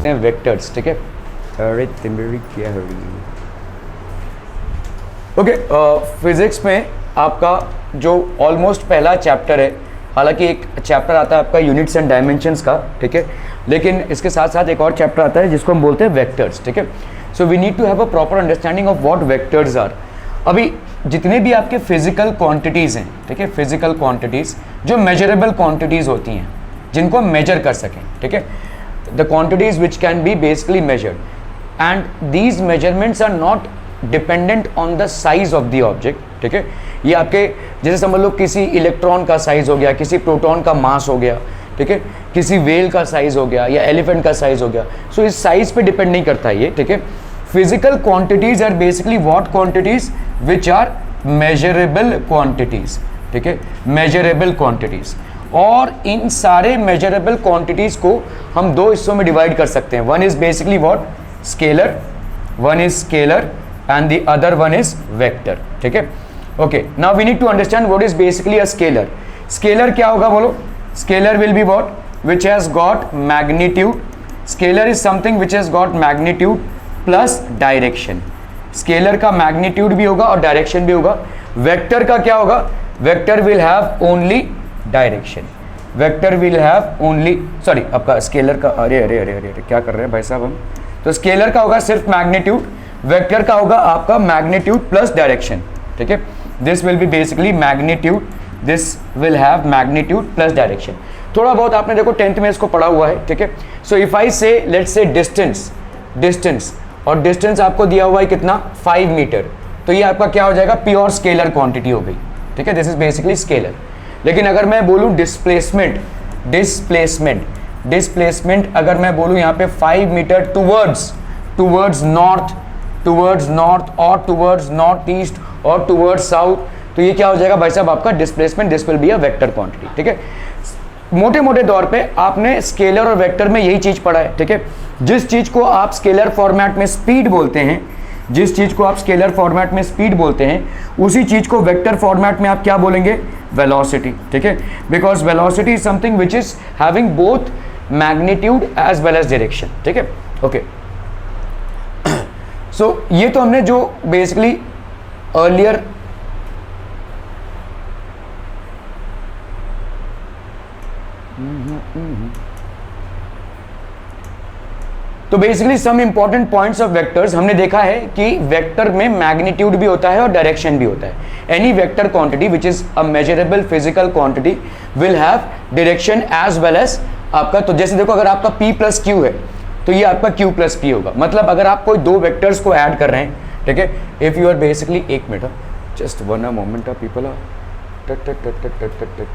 बोलते हैं वेक्टर्स, ठीक है। अरे तिमरी क्या हो रही है। ओके, फिजिक्स में आपका जो ऑलमोस्ट पहला चैप्टर है, हालांकि एक चैप्टर आता है आपका यूनिट्स एंड डायमेंशंस का, ठीक है, लेकिन इसके साथ साथ एक और चैप्टर आता है जिसको हम बोलते हैं वेक्टर्स, ठीक है। So we need to have a proper understanding of what vectors are. अभी जितने भी आपके फिजिकल क्वांटिटीज़ हैं, ठीक है, फिजिकल क्वांटिटीज़ जो मेजरेबल क्वांटिटीज़ होती हैं, जिनको हम मेजर कर सकें, ठीक है, the quantities which can be basically measured, and these measurements are not dependent on the size of the object, ठीक है। ये आपके जैसे समझ लो किसी इलेक्ट्रॉन का साइज हो गया, किसी प्रोटॉन का मास हो गया, ठीक है, किसी वेल का साइज हो गया या एलिफेंट का साइज हो गया। सो इस साइज पे डिपेंड नहीं करता ये, ठीक है। Physical quantities are basically what quantities which are measurable quantities, ठीक है, मेजरेबल क्वांटिटीज। और इन सारे मेजरेबल क्वांटिटीज को हम दो हिस्सों में डिवाइड कर सकते हैं। One is basically what, scalar, one is scalar and the other one is vector, ठीक है। okay, now we need to understand what is basically a scalar. Scalar क्या होगा बोलो? Scalar will be what? Which has got magnitude. Scalar is something which has got magnitude plus direction. Scalar का magnitude भी होगा और direction भी होगा। Vector का क्या होगा? Vector will have only direction. Vector will have only, sorry, आपका scalar का, अरे अरे अरे अरे क्या कर रहे हैं भाई साहब हम? तो scalar का होगा सिर्फ magnitude, वेक्टर का होगा आपका मैग्नीट्यूड प्लस डायरेक्शन, ठीक है। This will be basically magnitude, this will have magnitude plus direction. थोड़ा बहुत आपने देखो 10th में इसको पढ़ा हुआ है, ठीक है। सो इफ आई से लेट्स से डिस्टेंस, डिस्टेंस, और डिस्टेंस आपको दिया हुआ है कितना, 5 मीटर, तो ये आपका क्या हो जाएगा, प्योर स्केलर क्वांटिटी हो गई, ठीक है। This is basically scalar. लेकिन अगर मैं बोलूँ डिस्प्लेसमेंट, डिस्प्लेसमेंट, डिस्प्लेसमेंट अगर मैं बोलूँ यहाँ पे 5 metre towards north, towards north और टूवर्ड्स नॉर्थ ईस्ट और टूवर्ड्स साउथ, तो ये क्या हो जाएगा भाई साहब आपका displacement. This will be a vector quantity, ठीक है। मोटे मोटे तौर पे आपने स्केलर और वेक्टर में यही चीज पढ़ा है, ठीक है। जिस चीज को आप स्केलर फॉर्मेट में स्पीड बोलते हैं, जिस चीज को आप स्केलर फॉर्मेट में स्पीड बोलते हैं, उसी चीज को वेक्टर फॉर्मेट में आप क्या बोलेंगे, वेलोसिटी, ठीक है। Because velocity is something which is having both magnitude as well as direction, ठीक है। ओके, सो ये तो हमने जो बेसिकली अर्लियर तो basically some important points of vectors हमने देखा है कि वेक्टर में मैग्नीट्यूड भी होता है और डायरेक्शन भी होता है। Any vector quantity which is a measurable physical quantity will have direction as well as आपका, तो जैसे देखो अगर आपका P प्लस क्यू है तो ये आपका Q प्लस P होगा। मतलब अगर आप कोई दो वेक्टर्स को ऐड कर रहे हैं, ठीक है, इफ यू आर बेसिकली, एक minute, just one moment of people,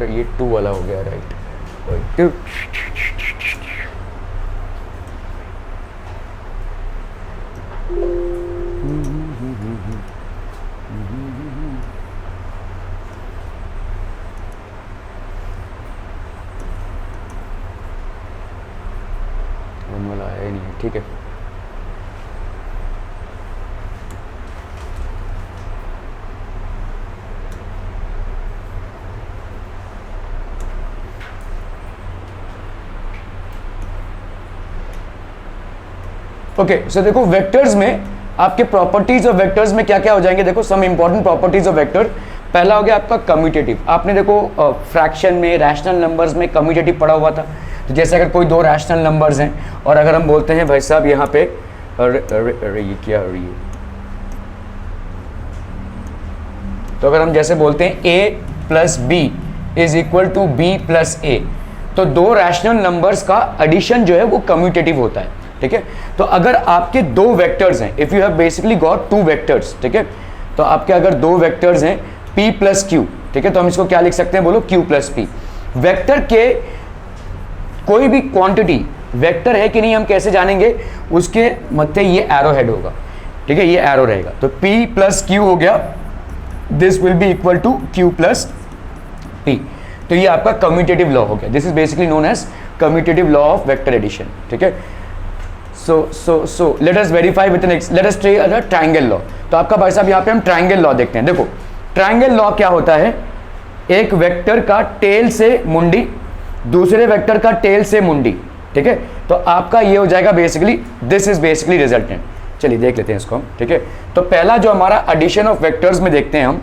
ये 2 वाला हो गया, राइट। वाला है नहीं, ठीक है। ओके, सो देखो वेक्टर्स में आपके प्रॉपर्टीज ऑफ वेक्टर्स में क्या क्या हो जाएंगे, देखो some important properties of vector. पहला हो गया आपका कम्यूटेटिव। आपने देखो फ्रैक्शन में, रैशनल नंबर्स में कम्यूटेटिव पढ़ा हुआ था। तो जैसे अगर कोई दो रैशनल नंबर्स हैं और अगर हम बोलते हैं भाई साहब यहाँ पे, अरे ये क्या हो रही है, तो अगर हम जैसे बोलते हैं a plus B is equal to B plus A, तो दो रैशनल नंबर्स का एडिशन जो है वो कम्यूटेटिव होता है, ठीक है। तो अगर आपके दो वेक्टर्स हैं, if you have basically got 2 vectors, ठीक है, तो आपके अगर दो वेक्टर्स हैं p प्लस क्यू, ठीक है, तो हम इसको क्या लिख सकते हैं, बोलो q प्लस p। वेक्टर के कोई भी क्वांटिटी वेक्टर है कि नहीं हम कैसे जानेंगे, उसके मध्य ये एरो हेड होगा, ठीक है, ये एरो रहेगा। तो p प्लस क्यू हो गया, this will be equal to q plus p। तो ये आपका कम्यूटेटिव लॉ हो गया। This is basically known as commutative law of vector addition, ठीक है। So let us verify with let us try a triangle law. तो आपका भाई साहब यहाँ पे हम ट्रायंगल लॉ देखते हैं। देखो ट्रायंगल लॉ क्या होता है, एक वेक्टर का टेल से मुंडी, दूसरे वेक्टर का टेल से मुंडी, ठीक है। तो आपका ये हो जाएगा basically, this is basically resultant. चलिए देख लेते हैं इसको हम, ठीक है। तो पहला जो हमारा एडिशन ऑफ वेक्टर्स में देखते हैं हम,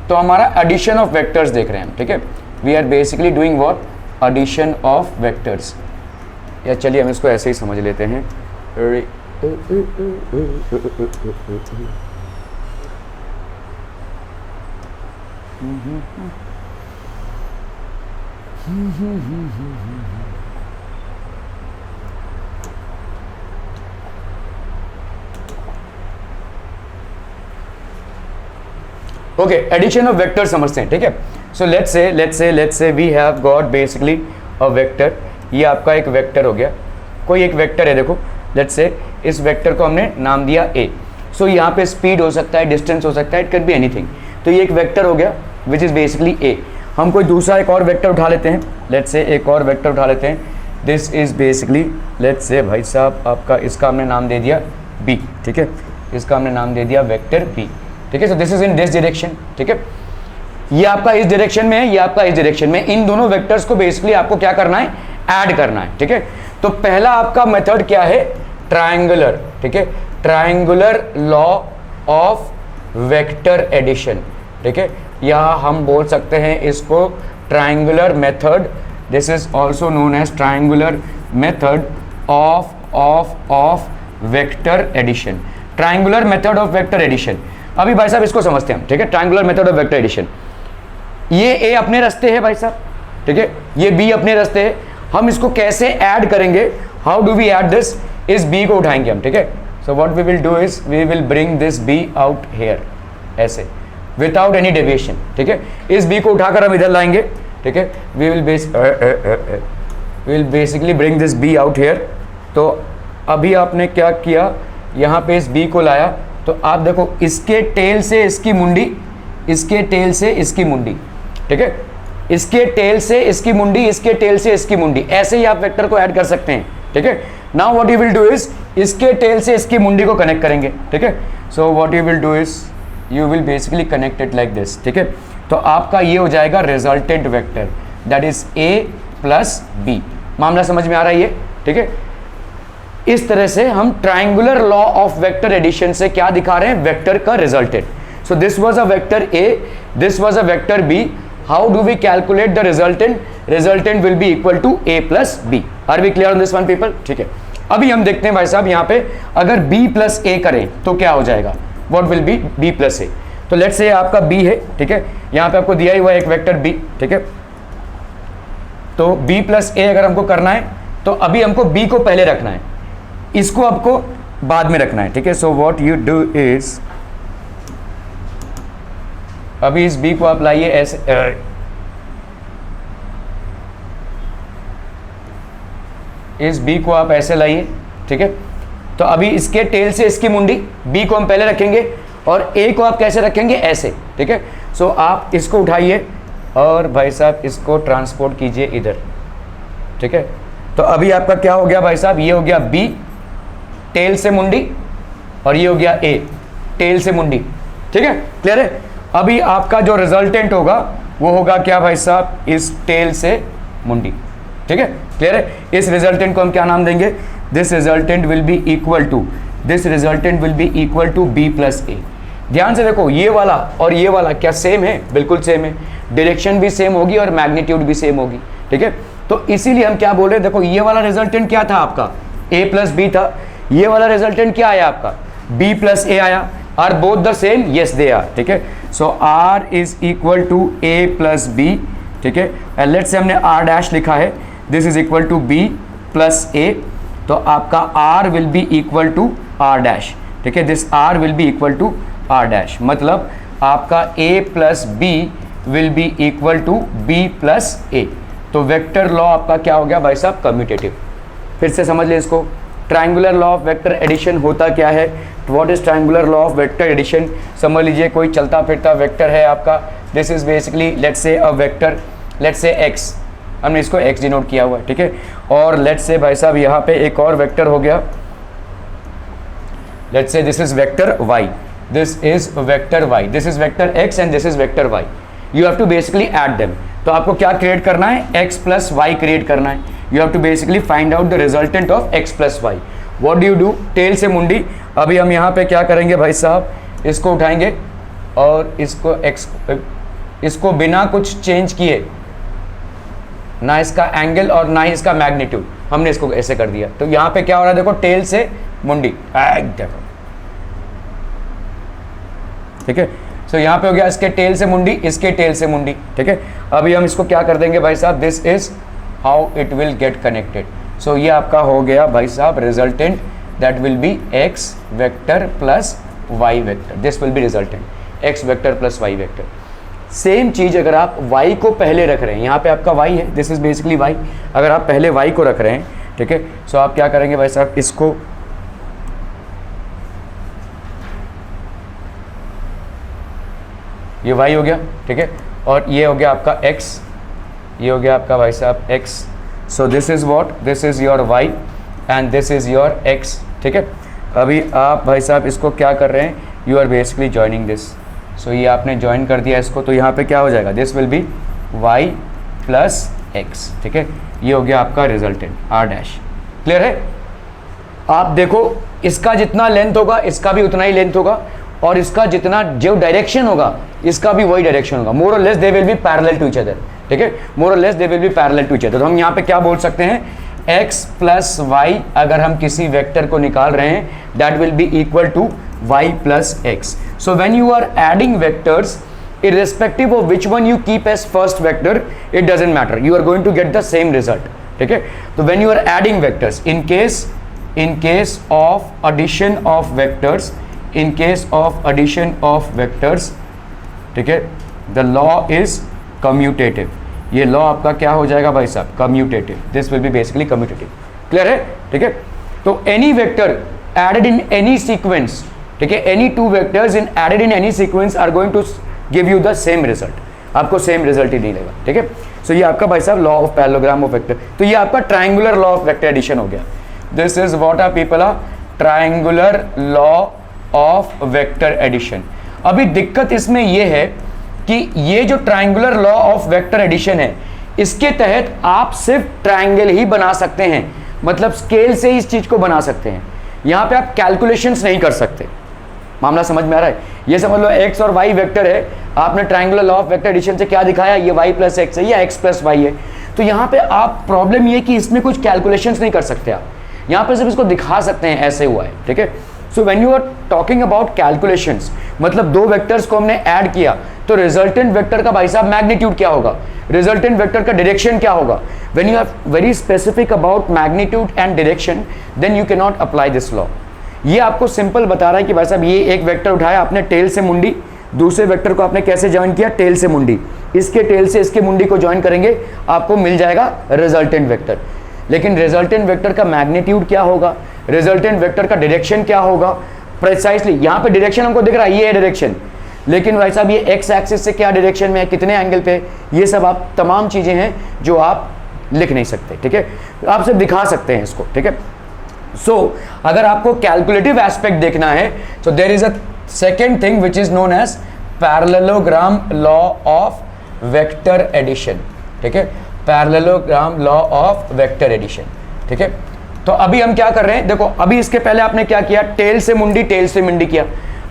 तो हमारा एडिशन ऑफ वेक्टर्स देख रहे हैं हम, ठीक है। We are basically doing what, addition of vectors. या चलिए हम इसको ऐसे ही समझ लेते हैं। ओके, एडिशन ऑफ वेक्टर समझते हैं, ठीक है। So let's say we have got basically a vector. ये आपका एक वेक्टर हो गया, कोई एक वेक्टर है, देखो लेट्स से इस वेक्टर को हमने नाम दिया ए। सो यहाँ पे स्पीड हो सकता है, डिस्टेंस हो सकता है, इट कैन बी एनीथिंग। तो ये एक वेक्टर हो गया विच इज़ बेसिकली ए। हम कोई दूसरा एक और वेक्टर उठा लेते हैं, लेट्स से एक और वेक्टर उठा लेते हैं। This is basically, let's say भाई साहब आपका इसका हमने नाम दे दिया बी, ठीक है। इसका हमने नाम दे दिया वेक्टर बी, ठीक है। So this is in this direction, ठीक है। ये आपका इस डायरेक्शन में है, ये आपका इस डायरेक्शन में। इन दोनों वेक्टर्स को बेसिकली आपको क्या करना है, ऐड करना है, ठीक है। तो पहला आपका मेथड क्या है, ट्रायंगुलर, ठीक है। Triangular law of vector addition, ठीक है। या हम बोल सकते हैं इसको triangular method, this is also known as triangular method of vector addition. Triangular method of vector addition. अभी भाई साहब इसको समझते हैं हम, ठीक है। Triangular method of vector addition, ये ए अपने रास्ते है भाई साहब, ठीक है। ये बी अपने रास्ते है। हम इसको कैसे ऐड करेंगे, how do we add this, इस बी को उठाएंगे हम, ठीक है। So what we will do is we will bring this B out here, ऐसे विदाउट एनी डेविएशन, ठीक है। इस बी को उठाकर हम इधर लाएंगे, ठीक है। We will basically bring this B out here. तो अभी आपने क्या किया, यहाँ पे इस बी को लाया, तो आप देखो इसके टेल से इसकी मुंडी, इसके टेल से इसकी मुंडी, ठीक है। इसके टेल से इसकी मुंडी, इसके टेल से इसकी मुंडी, ऐसे ही आप वेक्टर को ऐड कर सकते हैं, ठीक है। Now what you will do is इसके टेल से इसकी मुंडी को कनेक्ट करेंगे, ठीक है। So what you will do is you will basically connect it like this, ठीक है। तो आपका ये हो जाएगा resultant vector, that is A plus B. मामला समझ में आ रहा है ये, ठीक है। इस तरह से हम triangular law of vector addition से क्या दिखा रहे हैं, वेक्टर का resultant. So this was a vector A, this was a vector B. How do we calculate the resultant, resultant will be equal to A plus B. Are we clear on this one people, ठीक है। अभी हम देखते हैं भाई साहब यहाँ पे अगर b प्लस ए करें तो क्या हो जाएगा, what will be b plus A. तो लेट्स से आपका b है, ठीक है। यहाँ पे आपको दिया ही हुआ है एक वेक्टर b, ठीक है। तो b प्लस ए अगर हमको करना है तो अभी हमको b को पहले रखना है, इसको आपको बाद में रखना है, ठीक है। So what you do is अभी इस b को आप लाइए ऐसे, इस b को आप ऐसे लाइए, ठीक है। तो अभी इसके टेल से इसकी मुंडी, b को हम पहले रखेंगे और a को आप कैसे रखेंगे, ऐसे, ठीक है। सो आप इसको उठाइए और भाई साहब इसको ट्रांसपोर्ट कीजिए इधर, ठीक है। तो अभी आपका क्या हो गया भाई साहब, ये हो गया b टेल से मुंडी और ये हो गया a टेल से मुंडी, ठीक है। क्लियर है। अभी आपका जो रिजल्टेंट होगा वो होगा क्या भाई साहब, इस टेल से मुंडी, ठीक है। क्लियर है। इस रिजल्टेंट को हम क्या नाम देंगे, this resultant will be equal to, this resultant will be equal to B plus A. ध्यान से देखो, ये वाला और ये वाला क्या सेम है, बिल्कुल सेम है। डायरेक्शन भी सेम होगी और मैग्नीट्यूड भी सेम होगी, ठीक है। तो इसीलिए हम क्या बोल रहे हैं, देखो ये वाला रिजल्टेंट क्या था आपका, ए प्लस बी था। ये वाला रिजल्टेंट क्या आया आपका, बी प्लस ए आया। Are both the same, yes they are, ठीक है। So R is equal to A plus B, ठीक है। लेट्स से हमने आर डैश लिखा है, this is equal to B plus A. तो आपका R will be equal to R dash, ठीक है। This R will be equal to R dash, मतलब आपका A plus B will be equal to B plus A. तो vector law आपका क्या हो गया भाई साहब, कम्यूटेटिव। फिर से समझ लें इसको, triangular law of vector addition होता क्या है, what is triangular law of vector addition. समझ लीजिए कोई चलता फिरता वेक्टर है आपका, this is basically let's say a vector, let's say x, हमने इसको x डिनोट किया हुआ है, ठीक है। और लेट्स से भाई साहब यहाँ पे एक और वेक्टर हो गया, let's say this is vector y, this is vector y, this is vector x and this is vector y। You have to basically add them. तो आपको क्या क्रिएट करना है, x प्लस वाई क्रिएट करना है। You have to basically find out the resultant of x plus Y. What do you do, tail से मुंडी। अभी हम यहाँ पे क्या करेंगे भाई साहब, इसको उठाएंगे और इसको बिना कुछ चेंज किए, ना इसका एंगल और ना ही इसका मैग्नीट्यूड, हमने इसको ऐसे कर दिया। तो यहाँ पे क्या हो रहा है, देखो टेल से मुंडी, देखो ठीक है। सो यहाँ पे हो गया इसके टेल से मुंडी, इसके टेल से मुंडी, ठीक है। अभी हम इसको क्या कर देंगे भाई साहब, this is how it will get connected. So ये आपका हो गया भाई साहब resultant, that will be x vector plus y vector, this will be resultant x vector plus y vector. Same चीज अगर आप y को पहले रख रहे हैं, यहाँ पे आपका y है, दिस इज बेसिकली y, अगर आप पहले y को रख रहे हैं, ठीक है। सो आप क्या करेंगे भाई साहब, इसको ये y हो गया, ठीक है, और ये हो गया आपका x, ये हो गया आपका भाई साहब x। So this is what, this is your y and this is your x, ठीक है। अभी आप भाई साहब इसको क्या कर रहे हैं, you are basically joining this. So ये आपने ज्वाइन कर दिया इसको, तो यहाँ पे क्या हो जाएगा, this will B y plus x, ठीक है। ये हो गया आपका रिजल्टेंट r डैश। क्लियर है। आप देखो इसका जितना लेंथ होगा इसका भी उतना ही लेंथ होगा, और इसका जितना जो डायरेक्शन होगा इसका भी वही डायरेक्शन होगा। More or less they will be parallel to each other, ठीक है। More or less they will be parallel to each other. तो हम यहाँ पे क्या बोल सकते हैं, x प्लस वाई अगर हम किसी वेक्टर को निकाल रहे हैं, that will be equal to y plus x। So when you are adding vectors, irrespective of which one you keep as first vector, it doesn't matter, you are going to get the same result, ठीक है। तो when you are adding vectors, in case of addition of vectors, in case of addition of vectors, ठीक है, the law is commutative। ये law आपका क्या हो जाएगा भाई साहब, commutative, this will be basically commutative. Clear है, ठीक है। तो any vector added in any sequence, ठीक है, any two vectors in added in any sequence are going to give you the same result, आपको सेम रिजल्ट ही मिलेगा, ठीक है। सो ये आपका भाई साहब law of parallelogram of vector. तो ये आपका triangular law of vector addition हो गया। This is what are people are triangular law of vector addition. अभी दिक्कत इसमें यह है कि ये जो triangular law of vector addition है, इसके तहत आप सिर्फ ट्रायंगल ही बना सकते हैं, मतलब स्केल से ही इस चीज को बना सकते हैं। यहां पे आप कैलकुलेशंस नहीं कर सकते। मामला समझ में आ रहा है। ये समझ लो x और y वेक्टर है, आपने triangular law of vector addition से क्या दिखाया, ये y प्लस एक्स है या x प्लस वाई है। तो यहाँ पे आप प्रॉब्लम ये कि इसमें कुछ कैलकुलेशंस नहीं कर सकते आप, यहाँ पे सिर्फ इसको दिखा सकते हैं ऐसे हुआ है, ठीक है। So when you are talking about calculations, मतलब दो वेक्टर्स को हमने ऐड किया, तो रिजल्टेंट वेक्टर का भाई साहब मैग्नीट्यूड क्या होगा, रिजल्टेंट वेक्टर का डायरेक्शन क्या होगा। When you are very specific about magnitude and direction, then you can not apply this law. ये आपको सिंपल बता रहा है कि भाई साहब ये एक वेक्टर उठाया आपने टेल से मुंडी, दूसरे वेक्टर को आपने कैसे ज्वाइन किया, टेल से मुंडी, इसके टेल से इसके मुंडी को ज्वाइन करेंगे, आपको मिल जाएगा रिजल्टेंट वेक्टर। लेकिन रिजल्टेंट वेक्टर का मैग्नीट्यूड क्या होगा, रिजल्टेंट वेक्टर का डायरेक्शन क्या होगा प्रिसाइसली। यहाँ पे डायरेक्शन हमको दिख रहा है, ये है डायरेक्शन, लेकिन भाई साहब ये एक्स एक्सिस से क्या डायरेक्शन में है, कितने एंगल पे, ये सब आप तमाम चीजें हैं जो आप लिख नहीं सकते, ठीक है, आप सिर्फ दिखा सकते हैं इसको, ठीक है। सो अगर आपको कैलकुलेटिव एस्पेक्ट देखना है, तो there is a second thing which is known as parallelogram law of vector addition, ठीक है, parallelogram law of vector addition, ठीक है। तो अभी हम क्या कर रहे हैं, देखो अभी इसके पहले आपने क्या किया, टेल से मुंडी, टेल से मुंडी किया,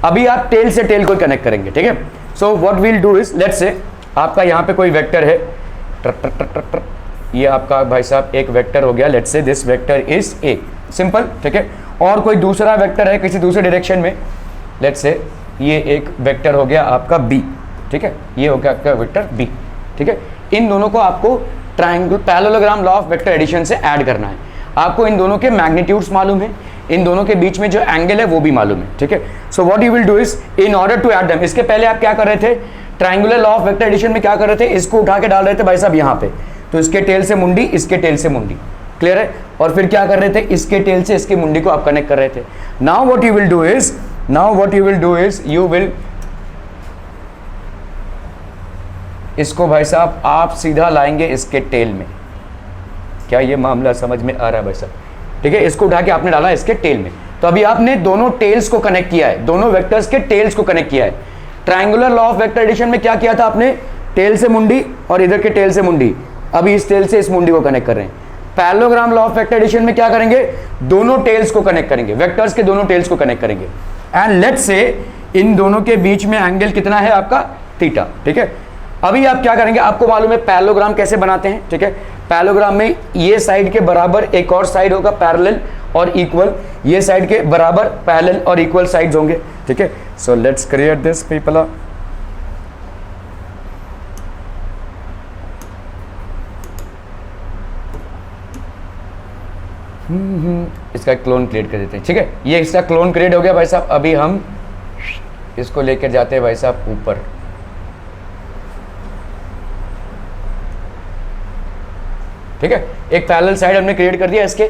अभी आप टेल से टेल को कनेक्ट करेंगे, ठीक है। So what we'll do is, let's say आपका यहाँ पे कोई वेक्टर है, ये आपका भाई साहब एक वेक्टर हो गया, let's say this vector is a, simple, ठीक है। और कोई दूसरा वेक्टर है किसी दूसरे डायरेक्शन में, लेट्स से ये एक वेक्टर हो गया आपका बी, ठीक है, ये हो गया आपका वेक्टर बी, ठीक है। इन दोनों को आपको triangle parallelogram law of vector addition से ऐड करना है। आपको इन दोनों के मैग्नीट्यूड्स मालूम है, इन दोनों के बीच में जो एंगल है वो भी मालूम है, ठीक है। So what you will do is, in order to add them, इसके पहले आप क्या कर रहे थे, triangular law of vector addition में क्या कर रहे थे, इसको उठा के डाल रहे थे भाई साहब यहाँ पे, तो इसके टेल से मुंडी, इसके टेल से मुंडी, क्लियर है। और फिर क्या कर रहे थे, इसके टेल से इसके मुंडी को आप कनेक्ट कर रहे थे। Now what you will do is, you will इसको भाई साहब आप सीधा लाएंगे इसके टेल में। क्या ये मामला समझ में आ रहा है भाई साहब, ठीक है। इसको उठा के आपने डाला इसके टेल में, तो अभी आपने दोनों टेल्स को कनेक्ट किया है, दोनों वेक्टर्स के टेल्स को कनेक्ट किया है। Triangular law of vector addition में क्या किया था आपने, टेल से मुंडी और इधर के टेल से मुंडी, अभी इस टेल से इस मुंडी को कनेक्ट कर रहे हैं। Parallelogram law of vector addition में क्या करेंगे, दोनों टेल्स को कनेक्ट करेंगे, वेक्टर्स के दोनों टेल्स को कनेक्ट करेंगे एंड लेट्स से इन दोनों के बीच में एंगल कितना है आपका, थीटा। ठीक है, अभी आप क्या करेंगे, आपको मालूम है पैरेललोग्राम कैसे बनाते हैं। ठीक है, पैरेललोग्राम में ये साइड के बराबर एक और साइड होगा पैरेलल और इक्वल, ये साइड के बराबर पैरेलल और इक्वल साइड्स होंगे। ठीक है, so let's create this people. इसका क्लोन क्रिएट कर देते हैं। ठीक है, ये इसका क्लोन क्रिएट हो गया भाई साहब। अभी हम इसको लेकर जाते हैं भाई साहब ऊपर। ठीक है, एक पैरेलल साइड हमने क्रिएट कर दिया, इसके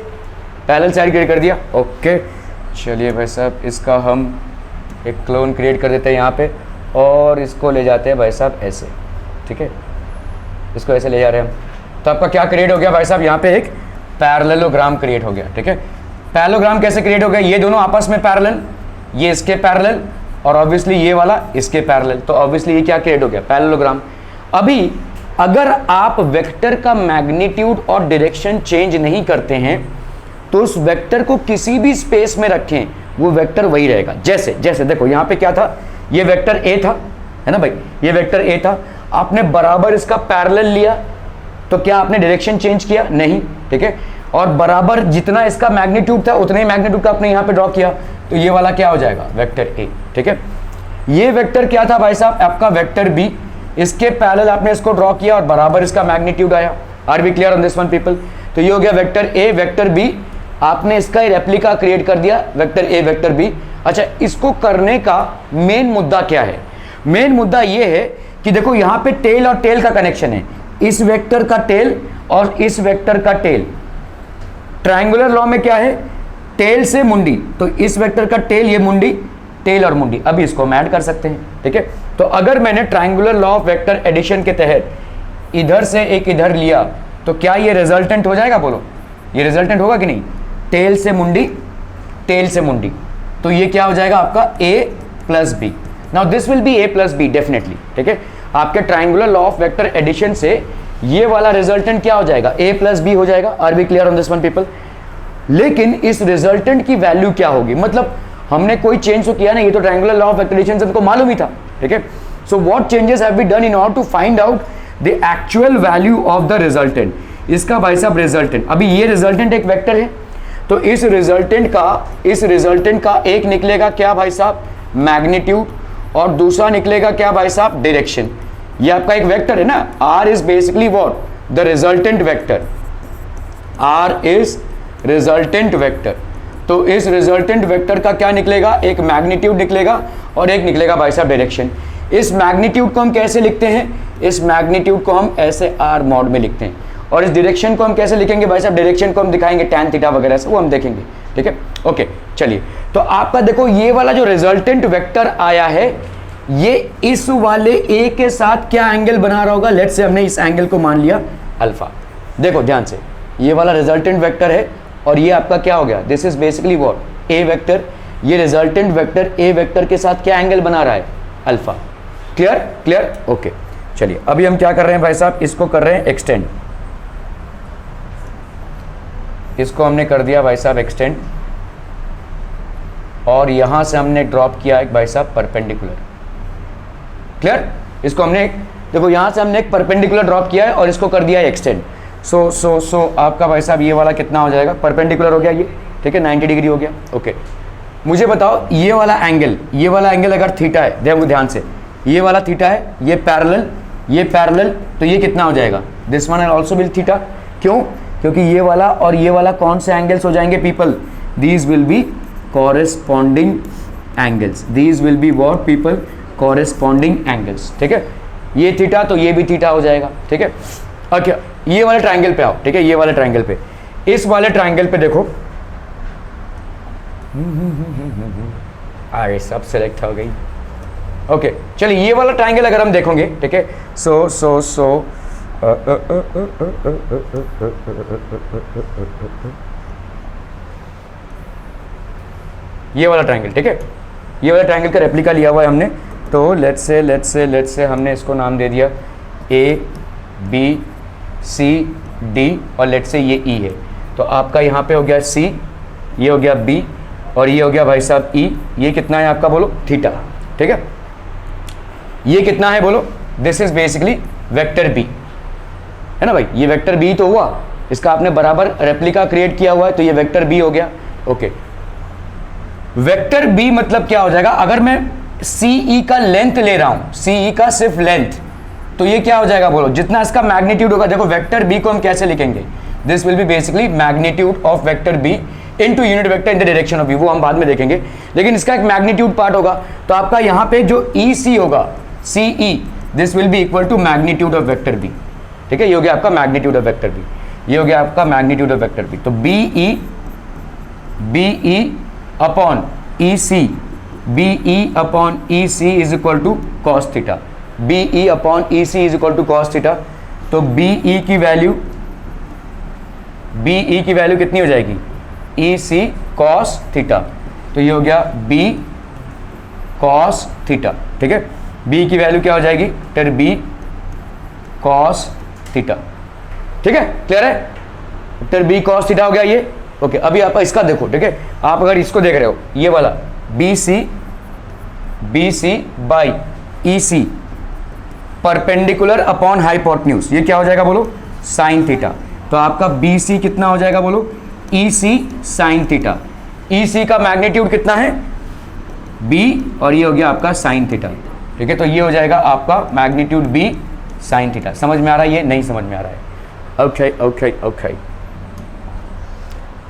पैरेलल साइड क्रिएट कर दिया। ओके, चलिए भाई साहब इसका हम एक क्लोन क्रिएट कर देते हैं यहाँ पे और इसको ले जाते हैं भाई साहब ऐसे। ठीक है, इसको ऐसे ले जा रहे हैं हम, तो आपका क्या क्रिएट हो गया भाई साहब, यहाँ पे एक पैरेललोग्राम क्रिएट हो गया। ठीक है, पैरेललोग्राम कैसे क्रिएट हो गया, ये दोनों आपस में पैरेलल, ये इसके पैरेलल और ऑब्वियसली ये वाला इसके पैरेलल, तो ऑब्वियसली ये क्या क्रिएट हो गया, पैरेललोग्राम। अभी अगर आप वेक्टर का मैग्नीट्यूड और डायरेक्शन चेंज नहीं करते हैं तो उस वेक्टर को किसी भी स्पेस में रखें वो वेक्टर वही रहेगा। जैसे जैसे देखो यहाँ पे क्या था, ये वेक्टर ए था, है ना भाई, ये वेक्टर ए था, आपने बराबर इसका पैरेलल लिया तो क्या आपने डायरेक्शन चेंज किया, नहीं। ठीक है, और बराबर जितना इसका मैग्नीट्यूड था उतने ही मैग्नीट्यूड का आपने यहाँ पे ड्रॉ किया, तो ये वाला क्या हो जाएगा, वेक्टर ए। ठीक है, ये वेक्टर क्या था भाई साहब, आपका वेक्टर बी, इसके पैरेलल आपने इसको ड्रॉ किया और बराबर इसका मैग्नीट्यूड आया। Are we clear on this one people? तो ये हो गया वेक्टर ए, वेक्टर बी, आपने इसका रेप्लिका क्रिएट कर दिया, वेक्टर ए वेक्टर बी। अच्छा, इसको करने का मेन मुद्दा क्या है, मेन मुद्दा ये है कि देखो यहाँ पे टेल और टेल का कनेक्शन है, इस वेक्टर का टेल और इस वेक्टर का टेल। ट्रायंगुलर लॉ में क्या है, टेल से मुंडी, तो इस वेक्टर का टेल, ये मुंडी, टेल और मुंडी, अभी इसको हम ऐड कर सकते हैं। ठीक है, तो अगर मैंने triangular law of vector addition के तहत इधर से एक इधर लिया तो क्या ये रिजल्टेंट हो जाएगा, बोलो ये रिजल्टेंट होगा कि नहीं, टेल से मुंडी, टेल से मुंडी, तो ये क्या हो जाएगा आपका a plus B. Now this will be a plus B definitely. ठीक है, आपके triangular law of vector addition से ये वाला रिजल्टेंट क्या हो जाएगा, a प्लस बी हो जाएगा। Are be clear on this one people? लेकिन इस रिजल्टेंट की वैल्यू क्या होगी, मतलब हमने कोई चेंज तो किया ना, ये तो triangular law of vector addition से हमको मालूम ही था। ठीक है, so what changes have been done in order to find out the actual value of the resultant. इसका भाई साहब रिजल्टेंट, अभी ये रिजल्टेंट एक वेक्टर है, तो इस रिजल्टेंट का एक निकलेगा क्या भाई साहब, मैग्नीट्यूड, और दूसरा निकलेगा क्या भाई साहब, डायरेक्शन। ये आपका एक वेक्टर है ना, r is basically what, the resultant vector, r is resultant vector. तो इस रिजल्टेंट वेक्टर का क्या निकलेगा, एक मैग्नीट्यूड निकलेगा और एक निकलेगा भाई साहब डायरेक्शन। इस मैग्नीट्यूड को हम कैसे लिखते हैं, इस मैग्नीट्यूड को हम ऐसे r मॉड में लिखते हैं, और इस डायरेक्शन को हम कैसे लिखेंगे भाई साहब, डायरेक्शन को हम दिखाएंगे टैन थीटा वगैरह से, वो हम देखेंगे। ठीक है, ओके चलिए, तो आपका देखो ये वाला जो रिजल्टेंट वेक्टर आया है, ये इस वाले ए के साथ क्या एंगल बना रहा होगा, लेट्स से हमने इस एंगल को मान लिया अल्फा। देखो ध्यान से, ये वाला रिजल्टेंट वेक्टर है और ये आपका क्या हो गया, this is basically what, A vector. ये रिजल्टेंट वेक्टर ए वेक्टर के साथ क्या एंगल बना रहा है, अल्फा। क्लियर क्लियर, ओके चलिए, अभी हम क्या कर रहे हैं भाई साहब, इसको कर रहे हैं एक्सटेंड, इसको हमने कर दिया भाई साहब एक्सटेंड, और यहां से हमने ड्रॉप किया एक भाई साहब परपेंडिकुलर। क्लियर, इसको हमने देखो यहां से हमने एक परपेंडिकुलर ड्रॉप किया है और इसको कर दिया है एक्सटेंड। सो आपका भाई साहब ये वाला कितना हो जाएगा, परपेंडिकुलर हो गया ये। ठीक है, 90 डिग्री हो गया। ओके, मुझे बताओ ये वाला एंगल अगर थीटा है, देखो ध्यान से, ये वाला थीटा है, ये पैरेलल, तो ये कितना हो जाएगा, this one also will theta. क्यों, क्योंकि ये वाला और ये वाला कौन से एंगल्स हो जाएंगे people, these will be corresponding angles, these will be what people, corresponding angles. ठीक है, ये थीटा तो ये भी थीटा हो जाएगा। ठीक है, ओके, ये वाले ट्रायंगल पे आओ। ठीक है, ये वाले ट्रायंगल पे, इस वाले ट्रायंगल पे देखो, आगे सब सेलेक्ट हो गई। ओके चलिए, ये वाला ट्रायंगल अगर हम देखोगे, ठीक है, सो ये वाला ट्रायंगल, ठीक है, ये वाला ट्रायंगल का रेप्लिका लिया हुआ है हमने, तो लेट्स से हमने इसको नाम दे दिया ए बी सी डी और लेट से ये ई है, तो आपका यहाँ पे हो गया सी, ये हो गया बी और ये हो गया भाई साहब ई। ये कितना है आपका बोलो थीटा, ठीक है। ये कितना है बोलो, this is basically vector B, है ना भाई, ये वेक्टर बी तो हुआ, इसका आपने बराबर रेप्लिका क्रिएट किया हुआ है तो ये वेक्टर बी हो गया। ओके, वेक्टर बी मतलब क्या हो जाएगा, अगर मैं सीई का लेंथ ले रहा हूं, सीई का सिर्फ लेंथ, तो ये क्या हो जाएगा बोलो, जितना इसका मैग्नीट्यूड होगा। देखो वेक्टर बी को हम कैसे लिखेंगे, this will be basically magnitude of vector B into unit vector in the direction of B, वो हम बाद में देखेंगे, लेकिन इसका एक मैग्नीट्यूड पार्ट होगा। तो आपका यहाँ पे जो ई सी होगा, C E, this will be equal to magnitude of vector B, ठीक है। ये हो गया आपका मैग्नीट्यूड ऑफ वेक्टर बी, ये हो गया आपका मैग्नीट्यूड ऑफ वेक्टर बी। तो B E upon E C, B E upon E C is equal to cos theta, B E upon E C is equal to cos theta. तो B E की value कितनी हो जाएगी, ई सी cos theta, तो ये हो गया बी कॉस थीटा, ठीक है। बी की वैल्यू क्या हो जाएगी, टर बी कॉस थीटा, ठीक है, क्लियर है। टर बी कॉस थीटा हो गया ये। ओके, अभी आप इसका देखो, ठीक है, आप अगर इसको देख रहे हो, ये वाला B C by E C perpendicular upon hypotenuse, ये क्या हो जाएगा बोलो, साइन थीटा। तो आपका बी सी कितना हो जाएगा बोलो, ई सी साइन थीटा। ई सी का मैग्नीट्यूड कितना है, बी, और ये हो गया आपका साइन थीटा, ठीक है। तो ये हो जाएगा आपका मैग्नीट्यूड बी साइन थीटा। समझ में आ रहा है, ये नहीं समझ में आ रहा है, ओके ओके ओके,